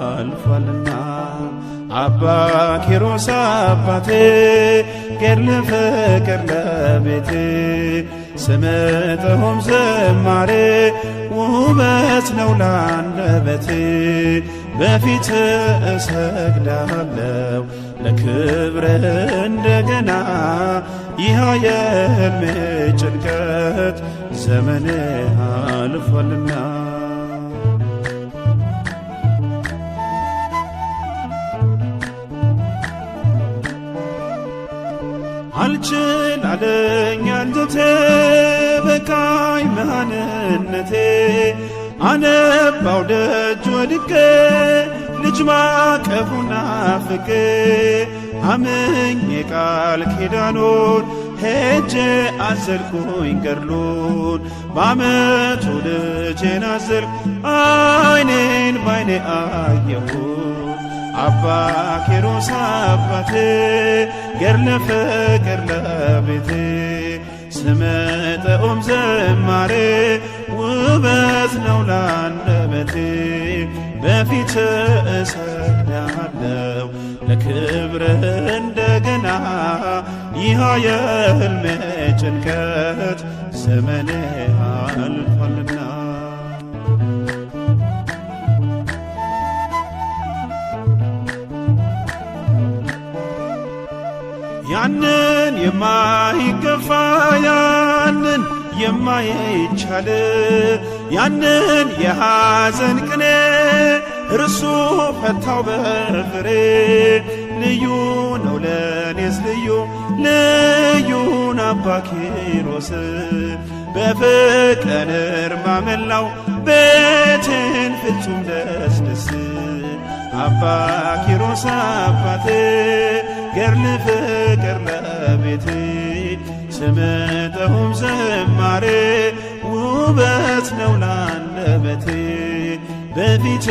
አልፏልና አባ ኪሮስ አባቴ ገድል ፍቅር ለቤቴ ስምጠውም ዝማሬ ውበት ነው ለአንደበቴ በፊት እሰግዳለሁ ለክብር እንደገና ይህ የሕልሜ ጭንቀት ዘመኔ አልፏልና አልችል አለኝ አንጀቴ በቃኝ መሃንነቴ አነባው ደጅ ወድቄ ልጅ ማቀፉን ናፍቄ አምኜ ቃል ኪዳኑን ሄጄ አዘልኩኝ ገድሉን በዓመቱ ልጄን አዘልኩ ዓይኔን ባይኔ አየሁት አባ ኪሮስ አባቴ ገድል ፍቅር ለቤቴ ስምጠውም ዝማሬ ውበት ነው ለአንደበቴ በፊት እሰግዳለሁ ለክብር እንደገና ይህ የሕልሜ ጭንቀት ዘመኔ አልፏልና ያንን የማይገፋ ያንን የማይቻል ያንን የሐዘን ቅኔ እርሱ ፈታው በፍሬ ልዩ ነው ለኔስ ልዩን አባ ኪሮስ በፍቅር እርማ መላው ቤቴን ፍጹም ደስደስ አባ ኪሮስ አባቴ ገድል ፍቅር ለቤቴ ስምጠውም ዝማሬ ውበት ነው ለአንደበቴ በፊት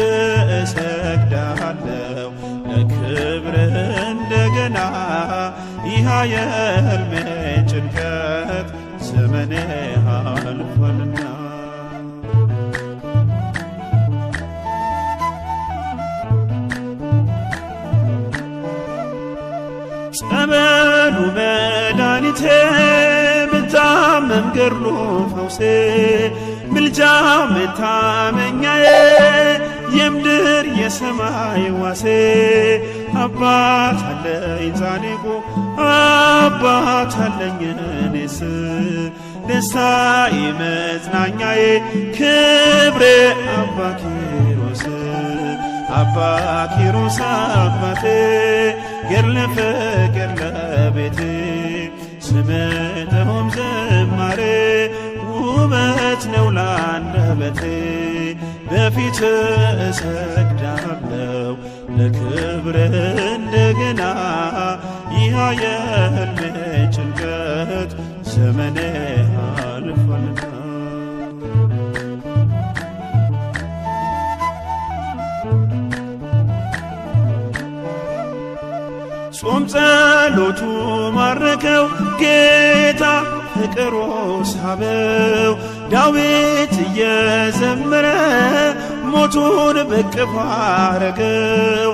እሰግዳለሁ ለክብር እንደገና ይህ የሕልሜ ጭንቀት ዘመኔ አልፏልና ጸበሉ መድኃኒቴ ብታመም ገድሉ ፈውሴ ምልጃ መታመኛዬ የምድር የሰማይ ዋሴ አባት አለኝ ጻድቁ አባት አለኝ እኔስ ደስታዬ መጽናኛዬ ክብሬ አባ ኪሮስ አባ ኪሮስ አባቴ ገድል ፍቅር ለቤቴ ስምጠውም ዝማሬ ውበት ነው ለአንደበቴ በፊት እሰግዳለሁ ለክብር እንደገና ይህ የሕልሜ ጭንቀት ዘመኔ አልፏልና ጾም ጸሎቱ ማረከው ጌታ ፍቅሩ ሳበው ዳዊት እየዘመረ ሞቱን በቅፍ አረገው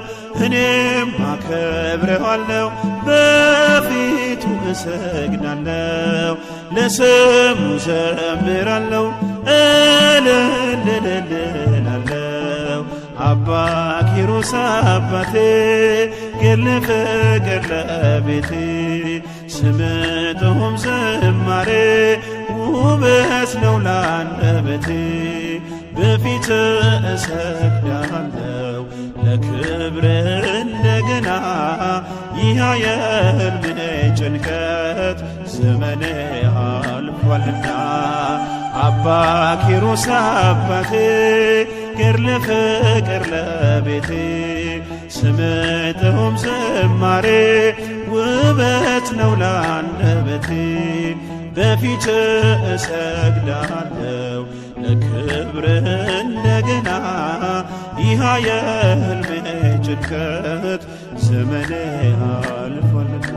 እኔም አከብረዋለሁ በፊቱ እሰግዳለሁ ለስሙ ዘምራለሁ እልልልልላለሁ አባ ኪሮስ አባቴ ገድል ፍቅር ለቤቴ ስምጥሁም ዝማሬ ውበት ነው ላንደበቴ በፊት እሰግዳለሁ ለክብር እንደገና ይህ የሕልሜ ጭንቀት ዘመኔ አልፏልና አባ ኪሮስ አባቴ ገድል ፍቅር ለቤቴ ስምጥሁም ዝማሬ ውበት ነው ላንደበቴ በፊት እሰግዳለሁ ለክብር እንደገና ይህ የሕልሜ ጭንቀት ዘመኔ አልፏልና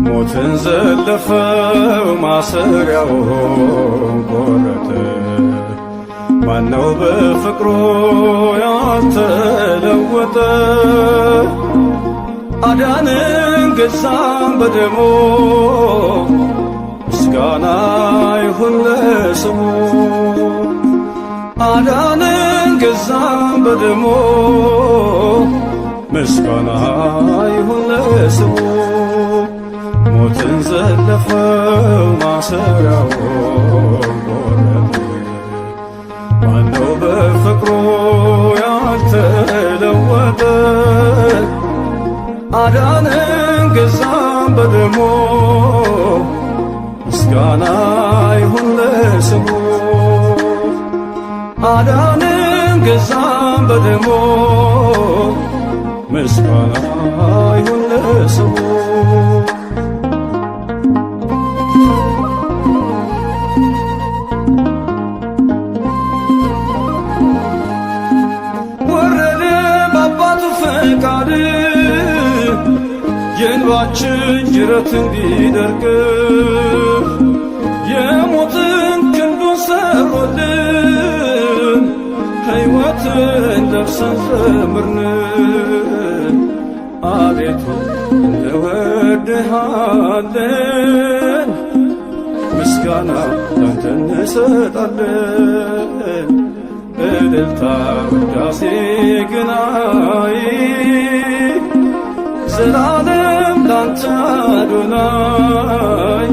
ሞትን ዘለፈው ማሰሪያውን ቆረጠ ማነው በፍቅሩ ያልተለወጠ አዳንን ገዛን በደሙ ምስጋና ይሁን ለስሙ አዳንን ገዛን በደሙ ምስጋና ይሁን ለስሙ ሞትን ዘለፈው ማሰሪያውን ቆረጠ ማነው በፍቅሩ ያልተለወጠ አዳንን ገዛን በደሙ ምስጋና ይሁን ለስሙ አዳንን ገዛን በደሙ ምስጋና ይሁን ለስሙ ፈቃድ የእንባችን ጅረት እንዲደርቅ የሞትን ክንዱን ሰብሮልን ሕይወትን ለብሰን ዘምርን አቤቱ እንወድሃለን ምስጋና ላንተ እንሰጣለን እልልታ ውዳሴ ግናይ ዘላለም ላንተ አዶናይ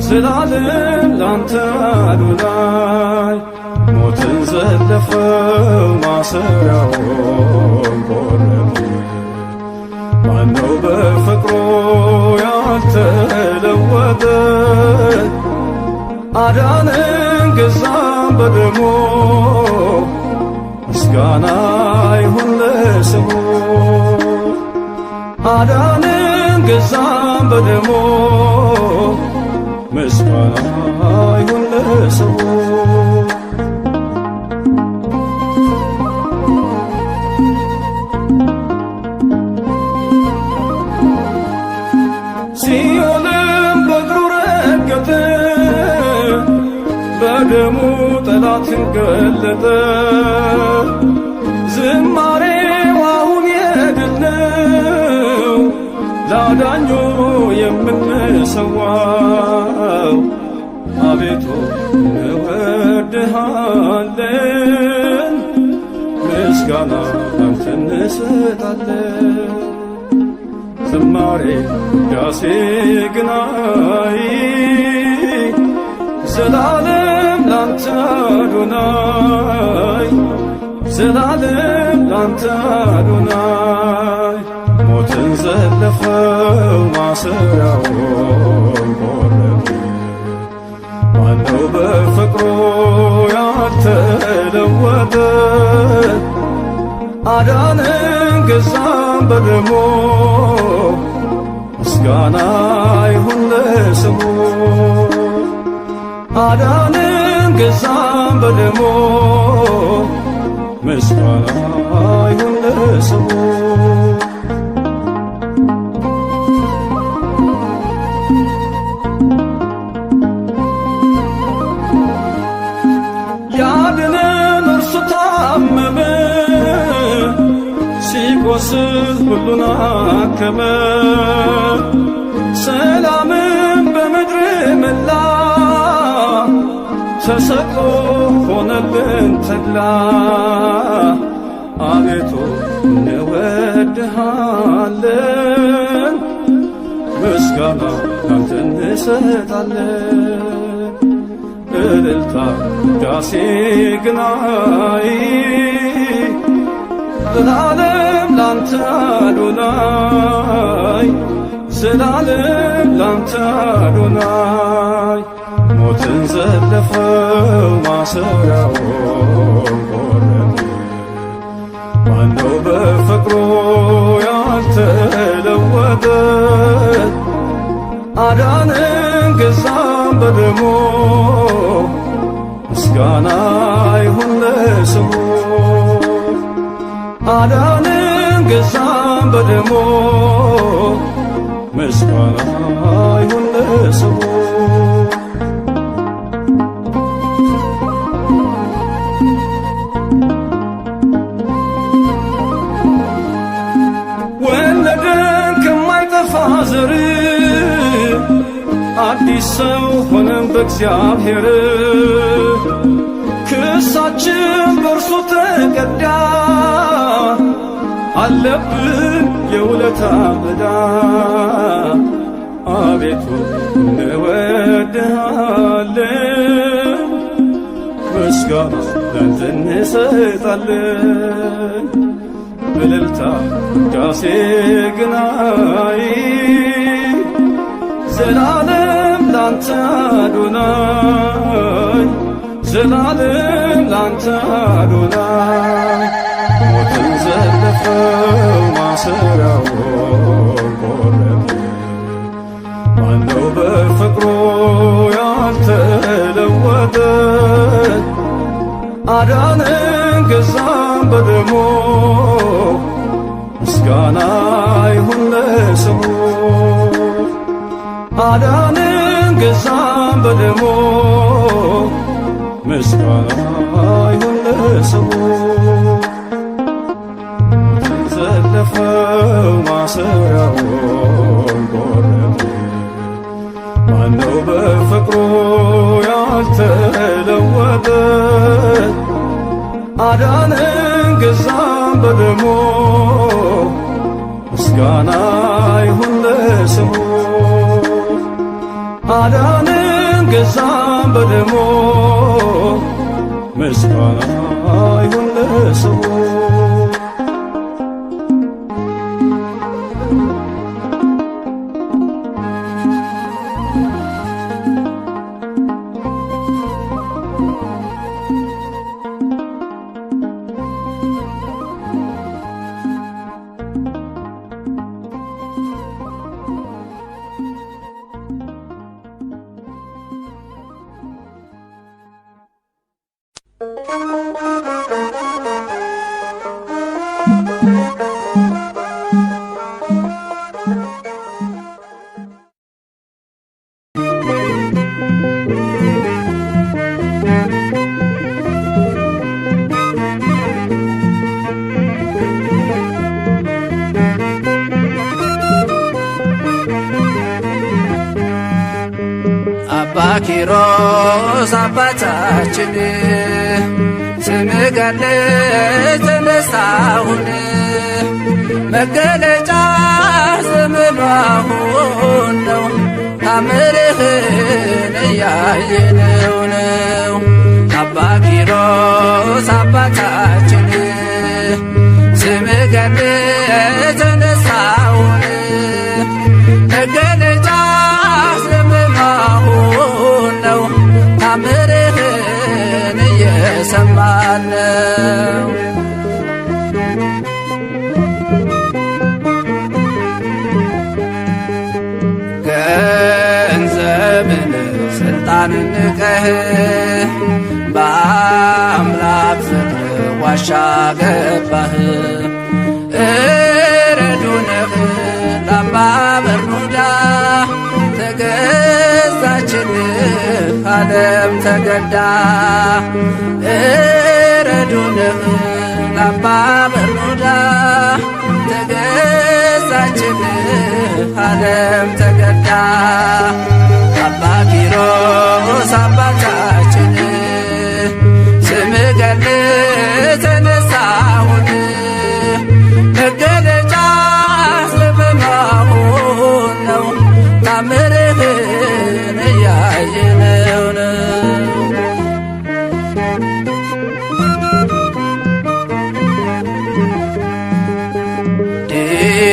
ዘላለም ላንተ አዶናይ ሞትን ዘለፈው ማሰሪያውን ቆረጠ ማነው በፍቅሩ ያልተለወጠ አዳንን ገዛን በደሙ ምስጋና ይሁን ለስሙ አዳንን ገዛን በደሙ ምስጋና ይሁን ለስሙ ሲኦልም በእግሩ ረገጠ በደሙ ጠላትን ገለጠ ዝማሬው አሁን የድል ነው ላዳኙ የምንሰዋው አቤቱ እንወድሃለን ምስጋና ላንተ እንሰጣለን ዝማሬ ውዳሴ ግናይ ዘላለም ላንተ አዶናይ ዘላለም ላንተ አዶናይ ሞትን ዘለፈው ማሰሪያውን ቆረጠ ማነው በፍቅሩ ያልተ ተለወጠ አዳነን ገዛን በደሙ ምስጋና ይሁን ለስሙ አዳነን ገዛን በደሙ ምስጋና ይሁን ለስሙ ያድነን እርሱ ታመመ ሲቆስል ሁሉን አከመ ሰላምን በምድር መላ ተሰቅሎ ሆነልን ተድላ አቤቱ እንወድሃለን ምስጋና ላንተ እንሰጣለን እልልታ ውዳሴ ግናይ ዘላለም ላንተ አዶናይ ዘላለም ላንተ አዶናይ ሞትን ዘለፈው ማሰሪያውን ቆረጠ ማነው በፍቅሩ ያልተለወጠ አዳነን ገዛን በደሙ ምስጋና ይሁን ለስሙ አዳነን ገዛን በደሙ ምስጋና ይሁን ለስሙ ወለደን ከማይጠፋ ዘር አዲስ ሰው ሆነን በእግዚአብሔር ክሳችን በእርሱ ተቀዳ አለብን የውለታ ዕዳ አቤቱ እንወድሃለን ምስጋና ላንተ እንሰጣለን እልልታ ውዳሴ ግናይ ዘላለም ላንተ አዶናይ ዘላለም ላንተ አዶናይ ሞትን ዘለፈው ማሰሪያውን ቆረጠ ማነው በፍቅሩ ያልተለወጠ አዳነን ገዛን በደሙ ምስጋና ይሁን ለስሙ አዳነን ገዛን በደሙ ምስጋና ይሁን ለስሙ ሞትን ዘለፈው ማሰሪያውን ቆረጠ ማነው በፍቅሩ ያልተለወጠ አዳነን ገዛን በደሙ ምስጋና ይሁን ለስሙ አዳነን ገዛን በደሙ ምስጋና ይሁን ለስሙ አባ ኪሮስ አባታችን ስምህ ገድል ተነሳሁን መገለጫ ዘመኑ አሁን ነው ታምርህን እያየነው ነው። አባ ኪሮስ አባታችን ስምህ ገድል ተነሳሁን መገለጫ ዘመኑ አሁን ነው ታምርህን እየሰማን ስልጣን ንቀህ በአምላክ ፍቅር ዋሻ ገባህ። እረዱነህ ለአባ በርኑዳ ተገዛችልህ ዓለም ተገዳ። እረዱነህ ለአባ በርኑዳ ተገዛችልህ ዓለም ተገዳ። አባ ኪሮስ አባታችን ስምህ ገድል ተነሳሁን መገለጫ ዘመናሁን ነው ታምርህን እያየነው ነው።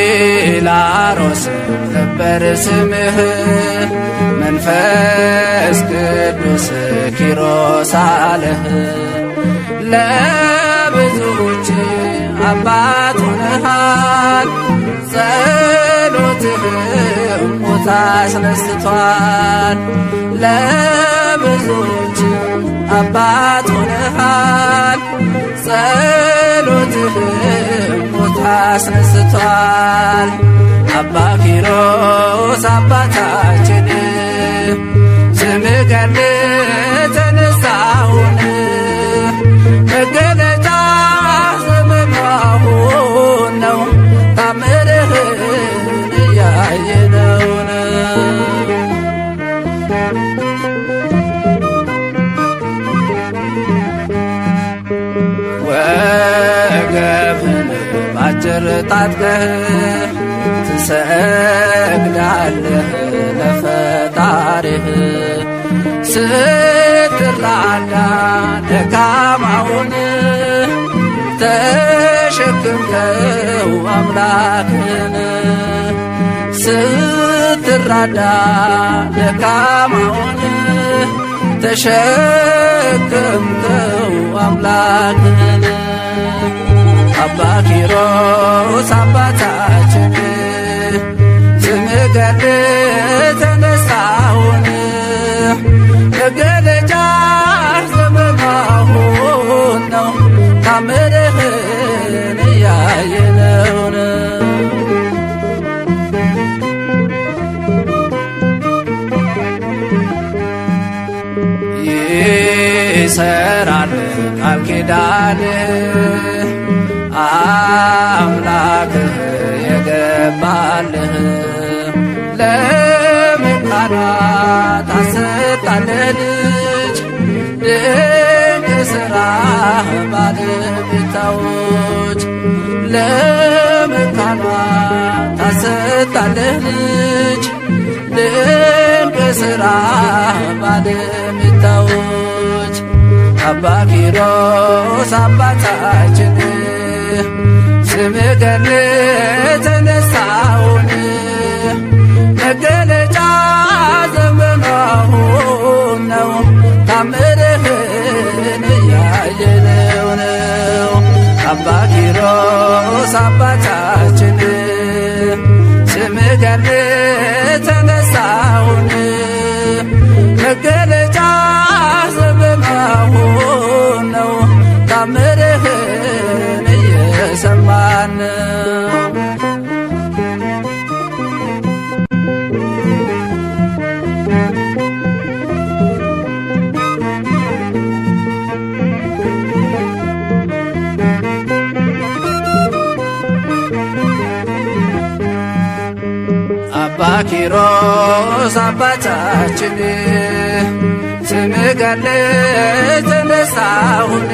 ዲላሮስ ነበር ስምህ መንፈስ ቅዱስ ኪሮስ አለህ። ለብዙዎች አባት ሆነሃል ጸሎትህም ሞት አስነስቷል። ለብዙዎች አባት ሆነሃል ጸሎትህም ሞት አስነስቷል። አባ ኪሮስ አባታችን ስምህ ገድል ተነሳሁን መገለጫ ዘመናሁን ነው ታምርህን እያየነው ነው። ወገብህን ባጭር ታጥቀህ ትሰግዳለህ ለፈጣሪህ ስትራዳ ደካማውን ተሸክምከው አምላክን ስትራዳ ደካማውን ተሸክምከው አምላክን አባ ኪሮስ አባታችን ስምህ ገድል ተነሳሁን መገለጫ ዘመናሁን ነው ታምርህን እያየነው ነው። ይሰራል ቃል ኪዳንህ አምላክህ የገባልህ ለመካናት አሰጣለህ ልጅ ድንቅ ሥራ ባለቤታዎች ለመካናት አሰጣለህ ልጅ ድንቅ ሥራ ባለቤታዎች አባ ኪሮስ አባታችን ስምህ ገድል ተነሳሁን መገለጫ ዘመናሁን ነው ታምርህን እያየነው ነው። አባ ኪሮስ አባታችን ስምህ ገድል ተነሳሁን መገለጫ ዘመናሁን ነው ታምርህን እየሰማን አባ ኪሮስ አባታችን ስምህ ገድል ተነሳሁን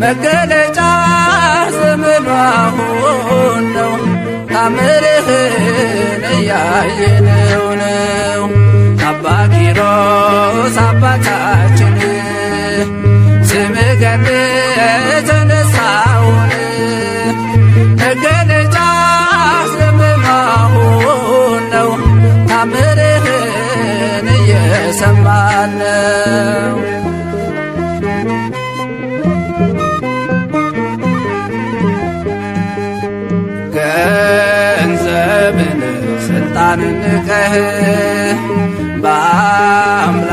መገለጫ ዘመናሁን ነው ታምርህን እያየነው ነው። አባ ኪሮስ አባታችን ስምህ ገድል ተነሳሁን መገለጫ ዘመናሁን ነው ታምርህን እየሰማን ነው። ገንዘብን ስልጣን ንቀህ በአምላክ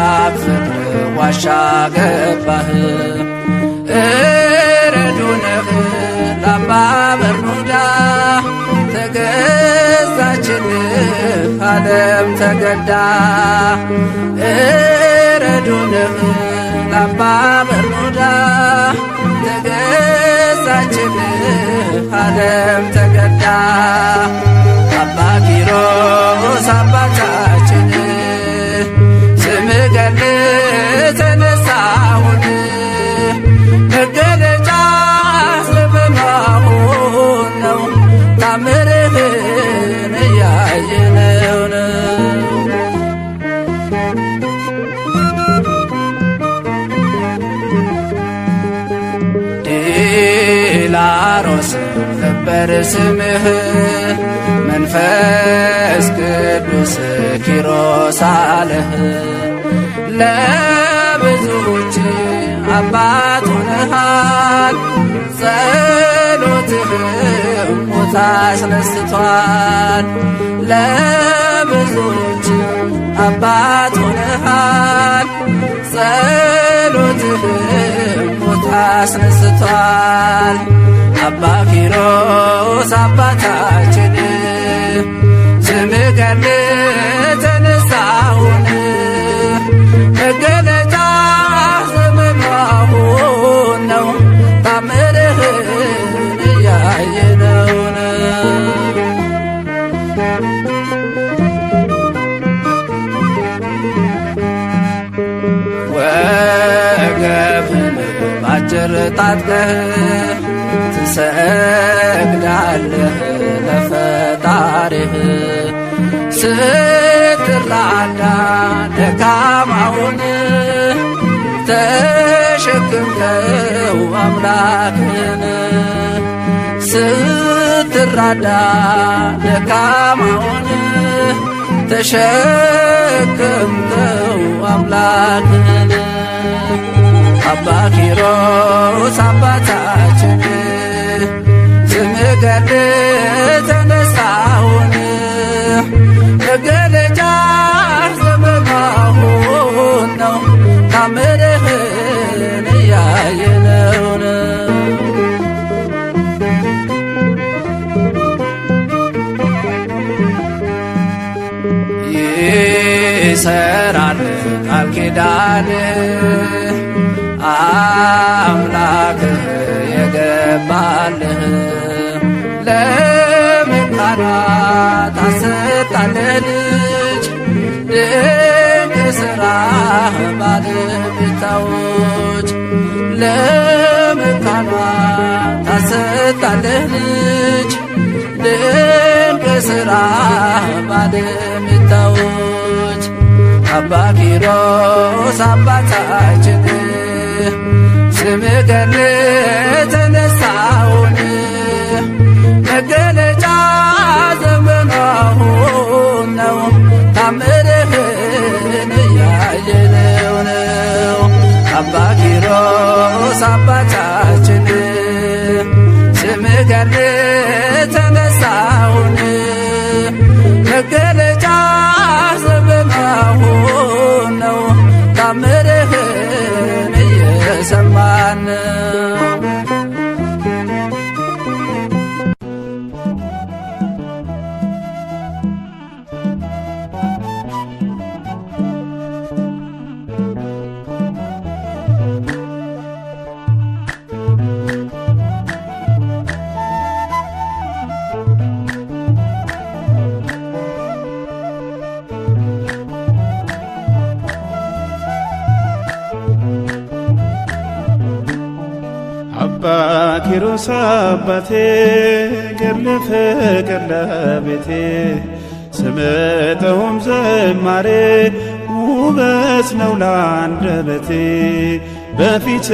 ዋሻ ገባህ። እረዱነህ ለአባ በርኑዳ ተገዛችልህ ዓለም ተገዳ። እረዱነህ ለአባ በርኑዳ ተገዛችልህ ዓለም ተገዳ። አባ ኪሮስ አባታችን ስምህ ገድል ተነሳሁን መገለጫ ዘመናሁን ነው ታምርህን እያየነው ነው። ዲላሮስ ነበር ስምህ መንፈስ ቅዱስ ኪሮስ አለህ። ለብዙዎች አባት ሆነሃል ጸሎትህም ሞት አስነስቷል። ለብዙዎች አባት ሆነሃል ጸሎትህም ሞት አስነስቷል። አባ ኪሮስ አባታችን ስምህ ገድል ተነሳሁን መገለጫ ዘመናሁን ነው ታምርህን እያየነው ነው። ወገብህን ባጭር ታጥቀህ ትሰግዳለህ ለፈጣሪህ ስትራዳ ደካማውን ተሸክምከው አምላክን ስትራዳ ደካማውን ተሸክምከው አምላክን አባ ኪሮስ አባታችን ስምህ ገድል ተነሳሁን መገለጫ ዘመናሁን ነው ታምርህን እያየነው ነው። ይሰራል ቃል ኪዳን አምላክህ የገባልህ ለመካኗ ታሰጣለህ ልጅ ድንቅ ሥራህ ባለቤታዎች ለመካኗ ታሰጣለህ ልጅ ድንቅ ሥራህ ባለቤታዎች አባ ኪሮስ አባታችን ስምህ ገድል ተነሳሁን መገለጫ ዘመናሁን ነው ታምርህን እያየነው ነው። አባ ኪሮስ አባታችን ስምህ ገድል ተነሳሁን መገለጫ ዘመናሁን ነው ታምርህን እየሰማን አባ ኪሮስ አባቴ ገድል ፍቅር ለቤቴ ስምጠውም ዘማሬ ውበት ነው ለአንደበቴ በፊት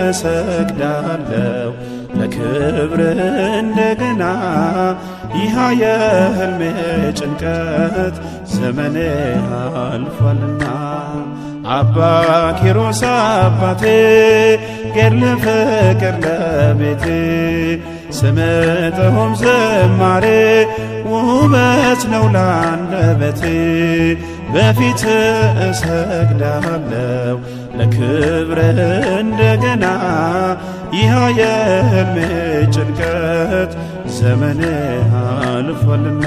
እሰግዳለሁ ለክብር እንደገና ይህ የሕልሜ ጭንቀት ዘመኔ አልፏልና አባ ኪሮስ አባቴ ገድል ፍቅር ለቤቴ ስምጠውም ዘማሬ ውበት ነው ለአንደበቴ በፊት እሰግዳለሁ ለክብር እንደገና ይህ የሕልሜ ጭንቀት ዘመን አልፏልና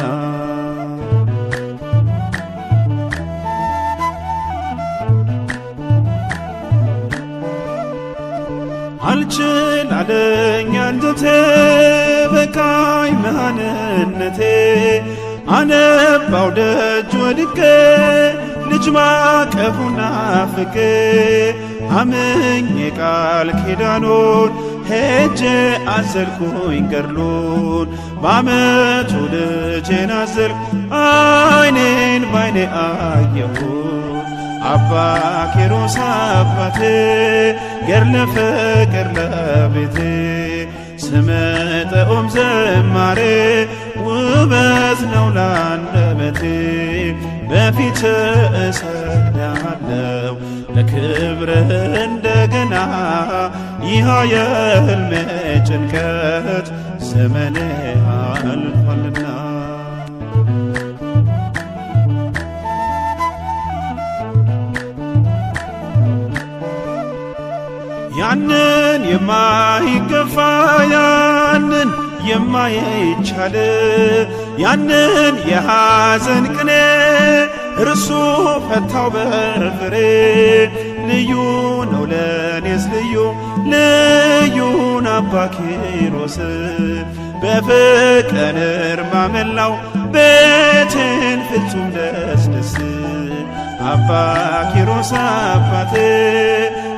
አልችል አለኝ አንጀቴ በቃኝ መሃንነቴ አነባው ደጅ ወድቄ ልጅ ማቀፉን ናፍቄ አምኜ ቃል ኪዳኑን ሄጄ አዘልኩኝ ገድሉን በዓመቱ ልጄን አዘልኩ አይኔን ባይኔ አየሁት አባ ኪሮስ አባቴ ገድለ ፍቅር ለቤቴ ስመጠኦም ዘማሬ ውበት ነው ላንደበቴ በፊት እሰግዳለሁ ለክብር እንደገና ይህ የሕልሜ ጭንቀት ዘመኔ አልፏልና ያንን የማይገፋ ያንን የማይቻል ያንን የሐዘን ቅኔ እርሱ ፈታው በፍሬ ልዩ ነው ለኔስ ልዩን አባ ኪሮስ በፍቅር እርማ መላው ቤቴን ፍጹም ደስ አባ ኪሮስ አባቴ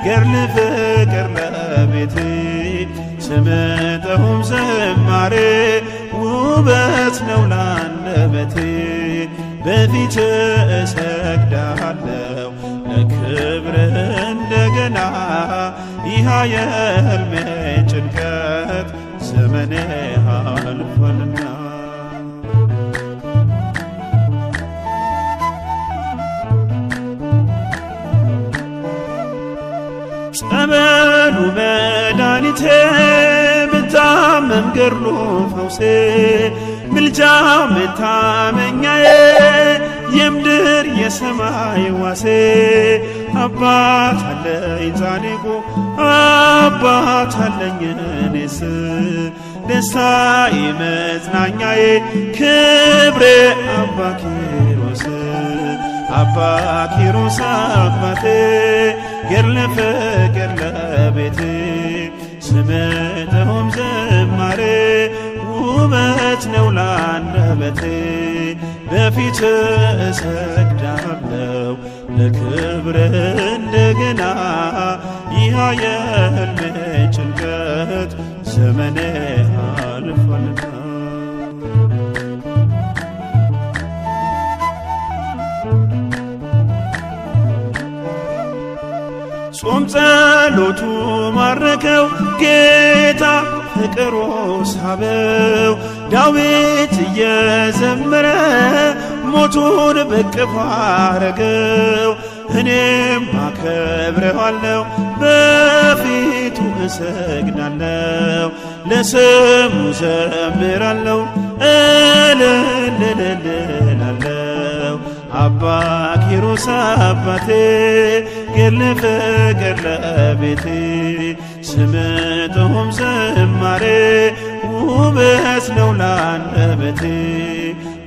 ገድለ ፍቅር ለቤቴ ስመጠኦም ዘማሬ ውበት ነው ላንደበቴ በፊት እሰግዳለሁ ለክብር እንደገና ይህ የሕልሜ ጭንቀት ዘመኔ አልፏልና ጸበሉ መድኃኒቴ ብታመም ገድሉ ፈውሴ ምልጃው መታመኛዬ የምድር የሰማይ ዋሴ አባት አለኝ ጻድቁ አባት አለኝ እኔስ ደስታዬ መጽናኛዬ ክብሬ አባ ኪሮስ አባ ኪሮስ አባቴ ገድለ ፍቅር ለቤቴ ስመጠኦም ዘማሬ ውበት ነው ላንደበቴ በፊት እሰግዳለሁ ለክብር እንደገና ይህ የሕልሜ ጭንቀት ዘመኔ አልፏልና ጾም ጸሎቱ ማረከው ጌታ ፍቅሩ ሳበው ዳዊት እየዘመረ ሞቱን በቅፍ አረገው እኔም አከብረዋለሁ በፊቱ እሰግዳለሁ ለስሙ ዘምራለሁ እልልልልላለሁ አባ ኪሮስ አባቴ ገድለ ፍቅር ለቤቴ ስመጠኦም ዘማሬ ውበት ነው ላንደበቴ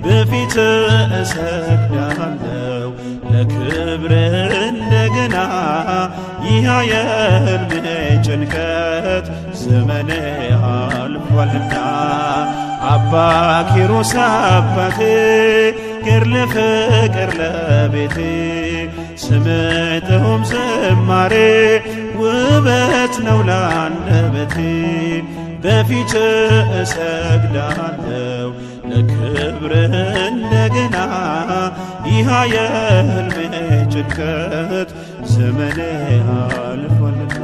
በፊት እሰግዳለሁ ለክብር እንደገና ይህ የሕልሜ ጭንቀት ዘመኔ አልፏልና አባ ኪሮስ አባቴ ገድለ ፍቅር ለቤቴ ስመጠኦም ዘማሬ ውበት ነው ላንደበቴ በፊት እሰግዳለሁ ለክብር እንደገና ይህ የሕልሜ ጭንቀት ዘመኔ አልፏልና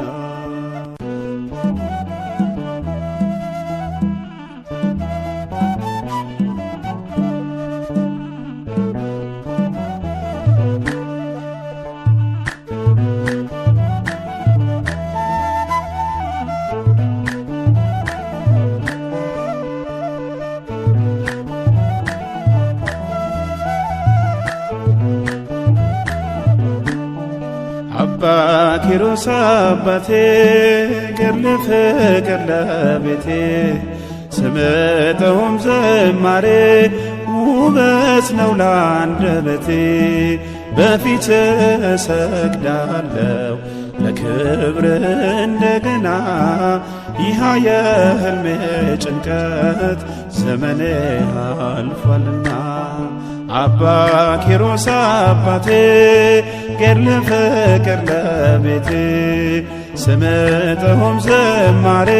ኪሮስ አባቴ ገድል ፍቅር ለቤቴ ስምጠውም ዝማሬ ውበት ነው ለአንደበቴ በፊት እሰግዳለሁ ለክብር እንደገና ይህ የሕልሜ ጭንቀት ዘመኔ አልፏልና አባ ኪሮስ አባቴ ገድል ፍቅር ለቤቴ ስምጠውም ዝማሬ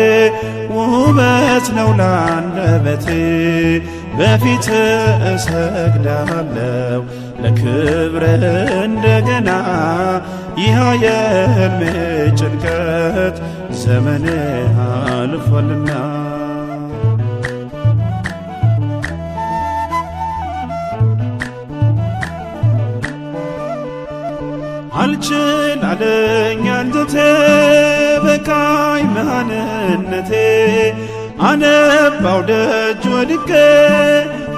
ውበት ነው ለአንደበቴ በፊት እሰግዳለሁ ለክብር እንደገና ይህ የሕልሜ ጭንቀት ዘመኔ አልፏልና አልችል አለኝ አንጀቴ በቃኝ መሃንነቴ አነባው ደጅ ወድቄ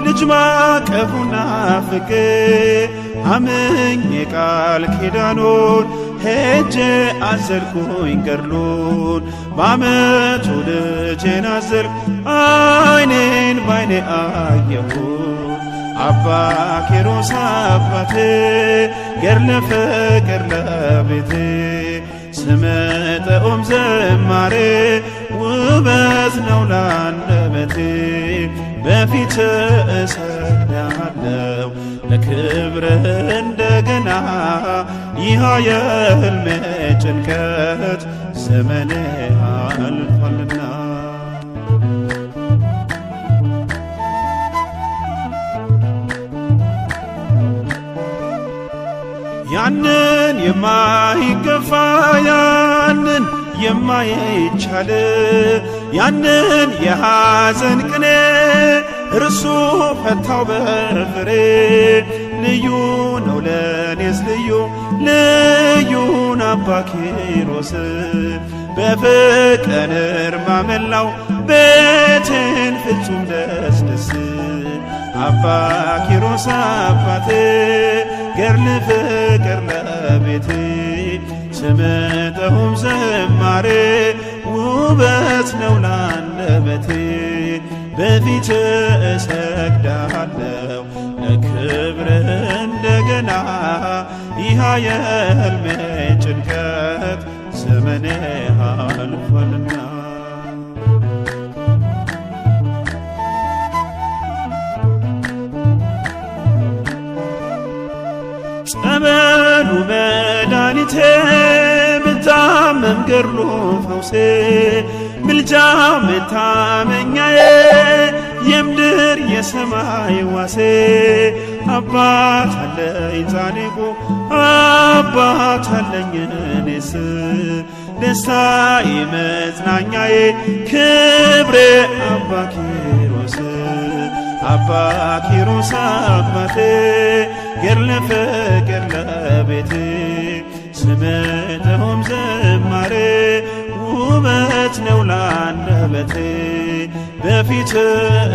ልጅ ማቀፉን ናፍቄ አምኜ ቃል ኪዳኑን ሄጄ አዘልኩኝ ገድሉን በዓመቱ ልጄን አዘልኩ ዓይኔን ባይኔ አየሁት አባ ኪሮስ አባቴ ገድለ ፍቅር ለቤቴ ስምጠውም ዝማሬ ውበት ነው ለአንደበቴ በፊት እሰግዳለሁ ለክብር እንደገና ይህ የሕልሜ ጭንቀት ዘመኔ አልፏልና ያንን የማይገፋ ያንን የማይቻል ያንን የሐዘን ቅኔ እርሱ ፈታው በፍሬ ልዩ ነው ለኔስ ልዩን አባ ኪሮስ በፍቅር ማመላው ቤቴን ፍጹም ደስ አባ ኪሮስ አባቴ ገድል ፍቅር ለቤቴ ስምጠውም ዝማሬ ውበት ነው ለአንደበቴ በፊት እሰግዳለሁ ለክብር እንደገና ይህ የሕልሜ ጭንቀት ዘመኔ አልፏልና ጸበሉ መድኃኒቴ ብታመም ገድሉ ፈውሴ ምልጃ መታመኛዬ የምድር የሰማይ ዋሴ አባት አለኝ ጻድቁ አባት አለኝ እኔስ ደስታዬ መጽናኛዬ ክብሬ አባ ኪሮስ አባ ኪሮስ አባቴ ገድለ ፍቅር ለቤቴ ስምጠውም ዝማሬ ውበት ነው ለአንደበቴ በፊት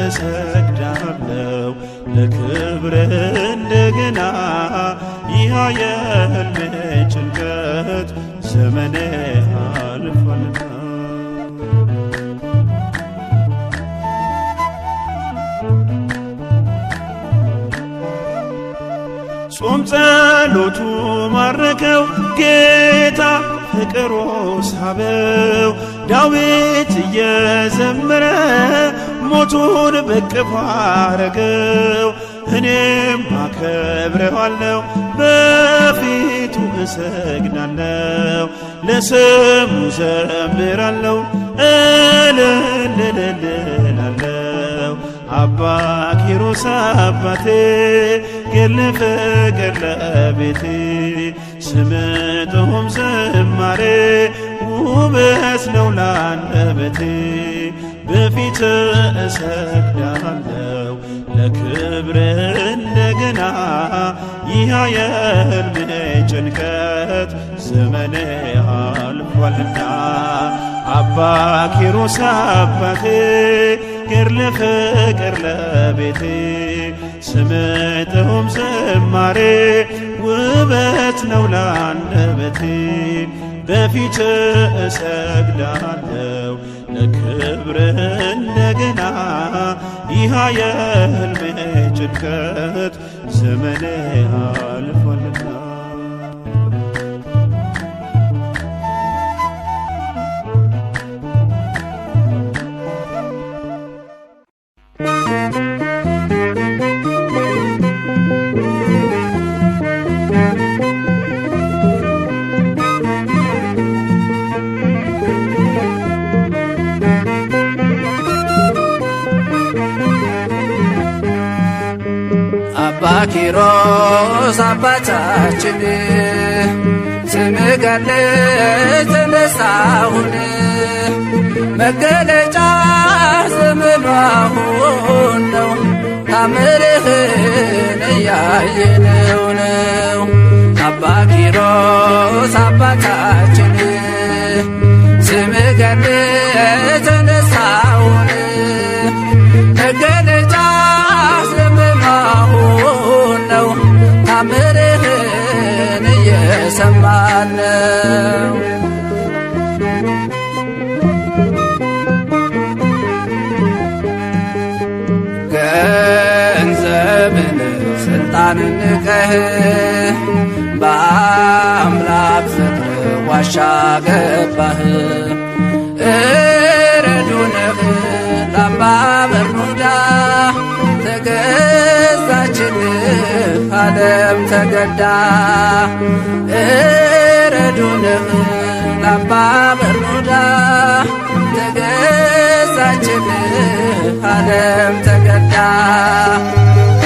እሰግዳለሁ ለክብር እንደገና ይህ የሕልሜ ጭንቀት ዘመኔ አልፏልና ጾም ጸሎቱ ማረከው ጌታ ፍቅሩ ሳበው ዳዊት እየዘመረ ሞቱን በቅፎ አረገው እኔም አከብረዋለሁ በፊቱ እሰግዳለሁ ለስሙ ዘምራለሁ እልልልልላለሁ አባ ኪሮስ አባቴ ገድለ ፍቅር ለቤቴ ስምጠውም ዝማሬ ውበት ነው ለአንደበቴ በፊት እሰግዳለሁ ለክብር እንደገና ይህ የሕልሜ ጭንቀት ዘመኔ አልፏልና አባ ኪሮስ አባቴ ገድለ ፍቅር ለቤቴ ስምጥሁም ዝማሬ ውበት ነው ለአንደበቴ በፊት እሰግዳለሁ ለክብር እንደገና ይህ የሕልሜ ጭንቀት ዘመኔ አልፏልና አባ ኪሮስ አባታችን ስምህ ገድል ተነሳሁን መገለጫ ዘመኑ አሁን ነው ታምርህን እያየነው ነው። አባ ኪሮስ አባታችን ስምህ ገድል ተነሳሁን መገለጫ ዘመኑ አሁን ነው ታምርህን እየሰማን ነው። ገንዘብን ስልጣንን ንቀህ በአምላክ ፍቅር ዋሻ ገባህ። እረዱንህ ለአባ በርኑዳ ተገዛችልህ ዓለም ተገዳ። እረዱንህ ለአባ በርኑዳ ተገዛችልህ ዓለም ተገዳ።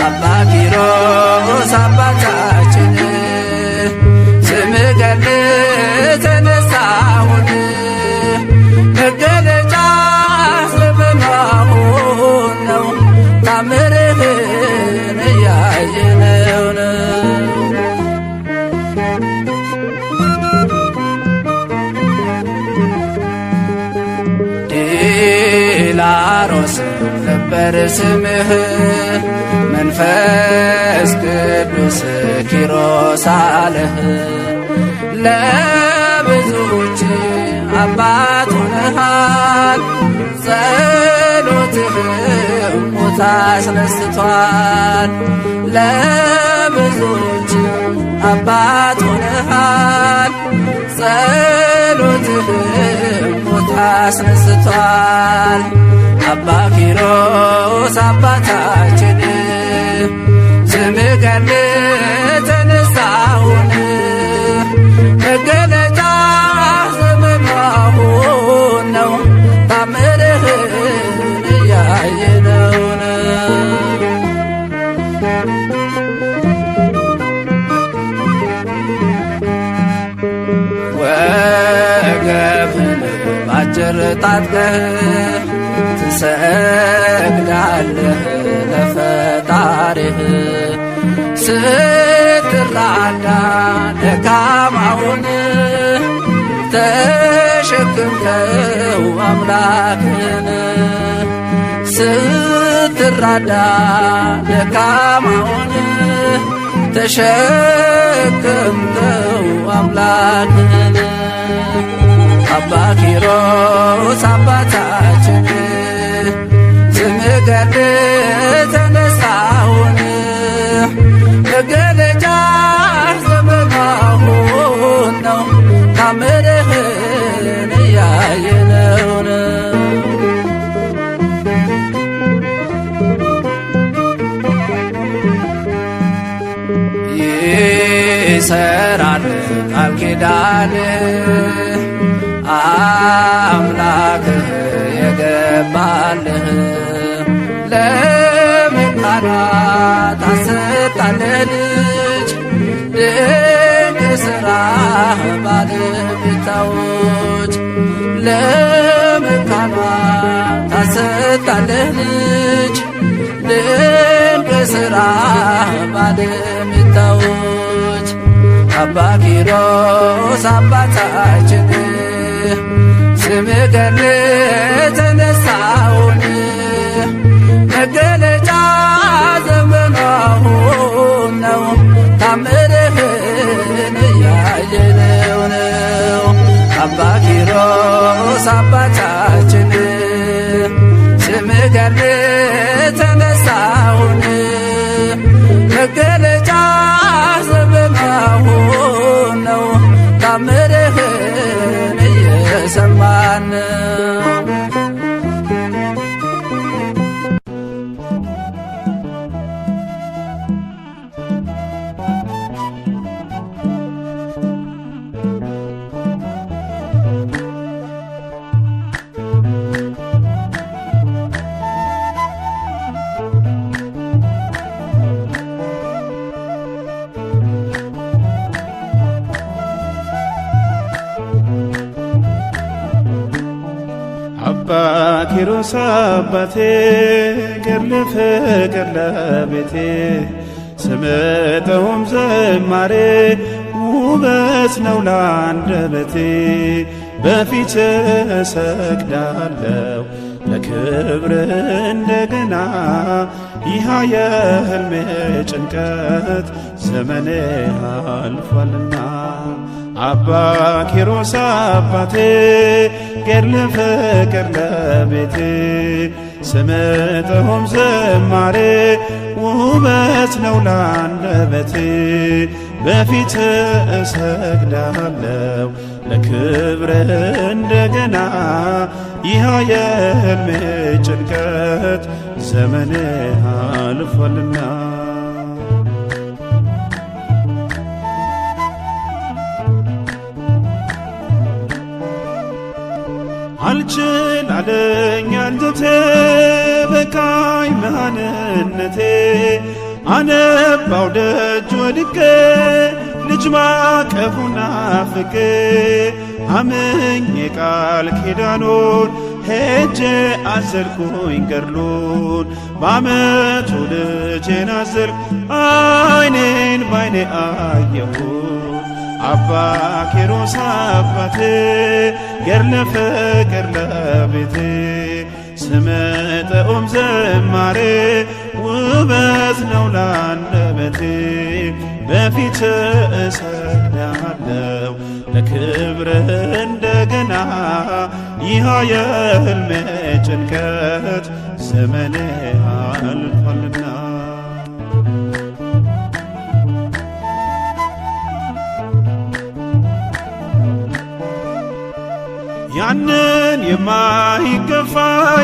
አባ ኪሮስ አባታችን ስምህ ገድል ተነሳሁን መገለጫ ዘመኑ አሁን ነው ታምርህን እያየነው ነው። ዲላሮስ ነበር ስምህ መንፈስ ቅዱስ ኪሮስ አለህ። ለብዙዎች አባት ሆነሃል ጸሎትህም ሞት አስነስቷል። ለብዙዎች አባት ሆነሃል ጸሎትህም ሞት አስነስቷል። አባ ኪሮስ አባታችን ስምህ ገድል ተነሳሁን መገለጫ ዘመኑ አሁን ነው ታምርህን እያየነው ነው። ወገብህን ባጭር ታጥቀህ ትሰግዳለህ ለፈጣሪህ ስትራዳ ደካማውን ተሸክምከው አምላክን ስትራዳ ደካማውን ተሸክምከው አምላክን። አባ ኪሮስ አባታችን ስምህ ገድል ተነሳሁን መገለጫ ዘመኑ አሁን ነው ታምርህን እያየነው ነው። ይሰራል ቃል ኪዳን አምላክህ የገባልህ ለመካናት አሰጣለህ ልጅ ድንቅ ሥራ ባለቤታዎች ለመካናት አሰጣለህ ልጅ ድንቅ ሥራ ባለቤታዎች። አባ ኪሮስ አባታችን ስምህ ገድል ተነሳሁን ኪሮስ አባቴ ገድል ፍቅር ለቤቴ ስምጠውም ዝማሬ ውበት ነው ለአንደበቴ በፊት እሰግዳለሁ ለክብር እንደገና ይህ የሕልሜ ጭንቀት ዘመኔ አልፏልና አባ ኪሮስ አባቴ ገድል ፍቅር ለቤቴ ስምጠውም ዝማሬ ውበት ነው ለአንደበቴ በፊት እሰግዳለሁ ለክብር እንደገና ይህ የሕልሜ ጭንቀት ዘመኔ አልፏልና አልችል አለኝ አንጀቴ በቃኝ መሃንነቴ አነባው ደጅ ወድቄ ልጅ ማቀፉን ናፍቄ አምኜ ቃል ኪዳኑን ሄጄ አዘልኩኝ ገድሉን በዓመቱ ልጄን አዘልኩ ዓይኔን ባይኔ አየሁት አባ ኪሮስ አባቴ ገድለ ፍቅር ለቤቴ ስምጠውም ዝማሬ ውበት ነው ለአንደበቴ በፊት እሰግዳለሁ ለክብር እንደገና ይህ የሕልሜ ጭንቀት ዘመኔ አልፏልና ያንን የማይገፋ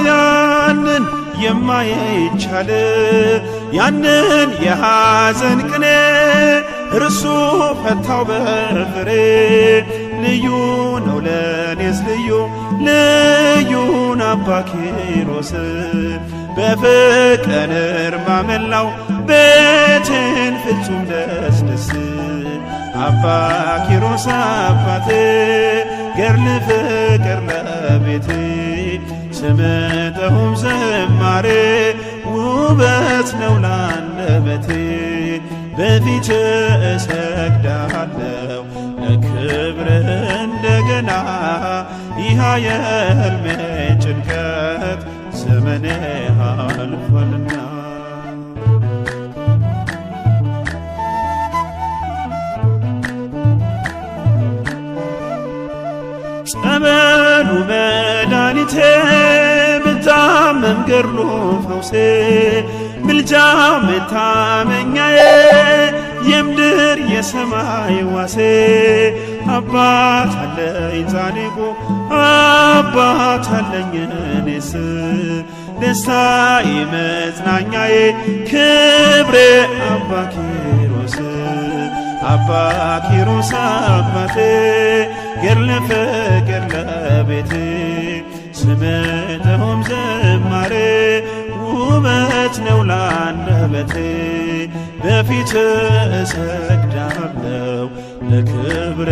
ያንን የማይቻል ያንን የሐዘን ቅኔ እርሱ ፈታው በፍሬ ልዩ ነው ለኔስ ልዩን አባ ኪሮስ በፍቅር እርማ መላው ቤቴን ፍጹም ደስደስ አባ ኪሮስ አባቴ ገድል ፍቅር ለቤቴ ስምጠውም ዝማሬ ውበት ነው ለአንደበቴ በፊት እሰግዳለሁ ለክብር እንደገና ይህ የሕልሜ ጭንቀት ዘመኔ አልፏልና ጸበሉ መድኃኒቴ ብታመም ገድሉ ፈውሴ ምልጃ መታመኛዬ የምድር የሰማይ ዋሴ አባት አለኝ ጻድቁ አባት አለኝ እኔስ ደስታዬ መጽናኛዬ ክብሬ አባ ኪሮስ አባ ኪሮስ አባቴ ገድለ ፍቅር ለቤቴ ስምጠውም ዝማሬ ውበት ነው ለአንደበቴ በፊት እሰግዳለሁ ለክብር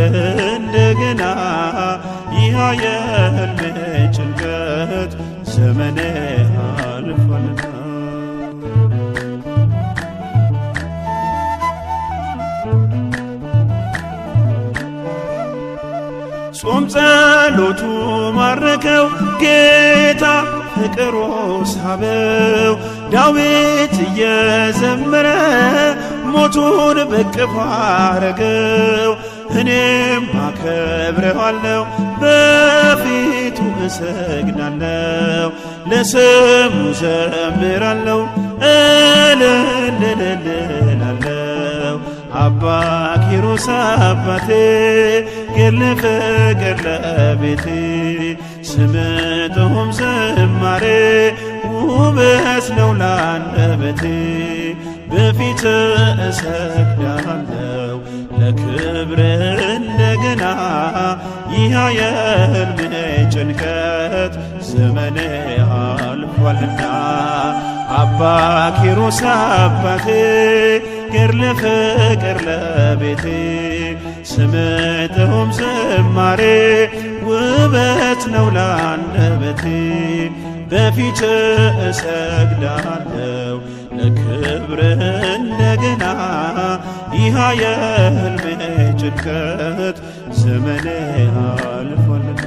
እንደገና ይህ የሕልሜ ጭንቀት ዘመኔ አልፏልና ጾም ጸሎቱ ማረከው ጌታ ፍቅሩ ሳበው ዳዊት እየዘመረ ሞቱን በቅፎ አረገው እኔም አከብረዋለሁ በፊቱ እሰግዳለሁ ለስሙ ዘምራለሁ እልልልልላለሁ አባ ኪሮስ አባቴ ገድለ ፍቅር ለቤቴ ስምጠውም ዝማሬ ውበት ነው ለአንደበቴ በፊት እሰግዳለሁ ለክብር እንደገና ይህ የሕልሜ ጭንቀት ዘመኔ አልፏልና አባ ኪሮስ አባቴ ገድለ ፍቅር ለቤቴ ስምጠውም ዝማሬ ውበት ነው ለአንደበቴ በፊት እሰግዳለሁ ለክብር እንደገና ይህ የሕልሜ ጭንቀት ዘመኔ አልፏልና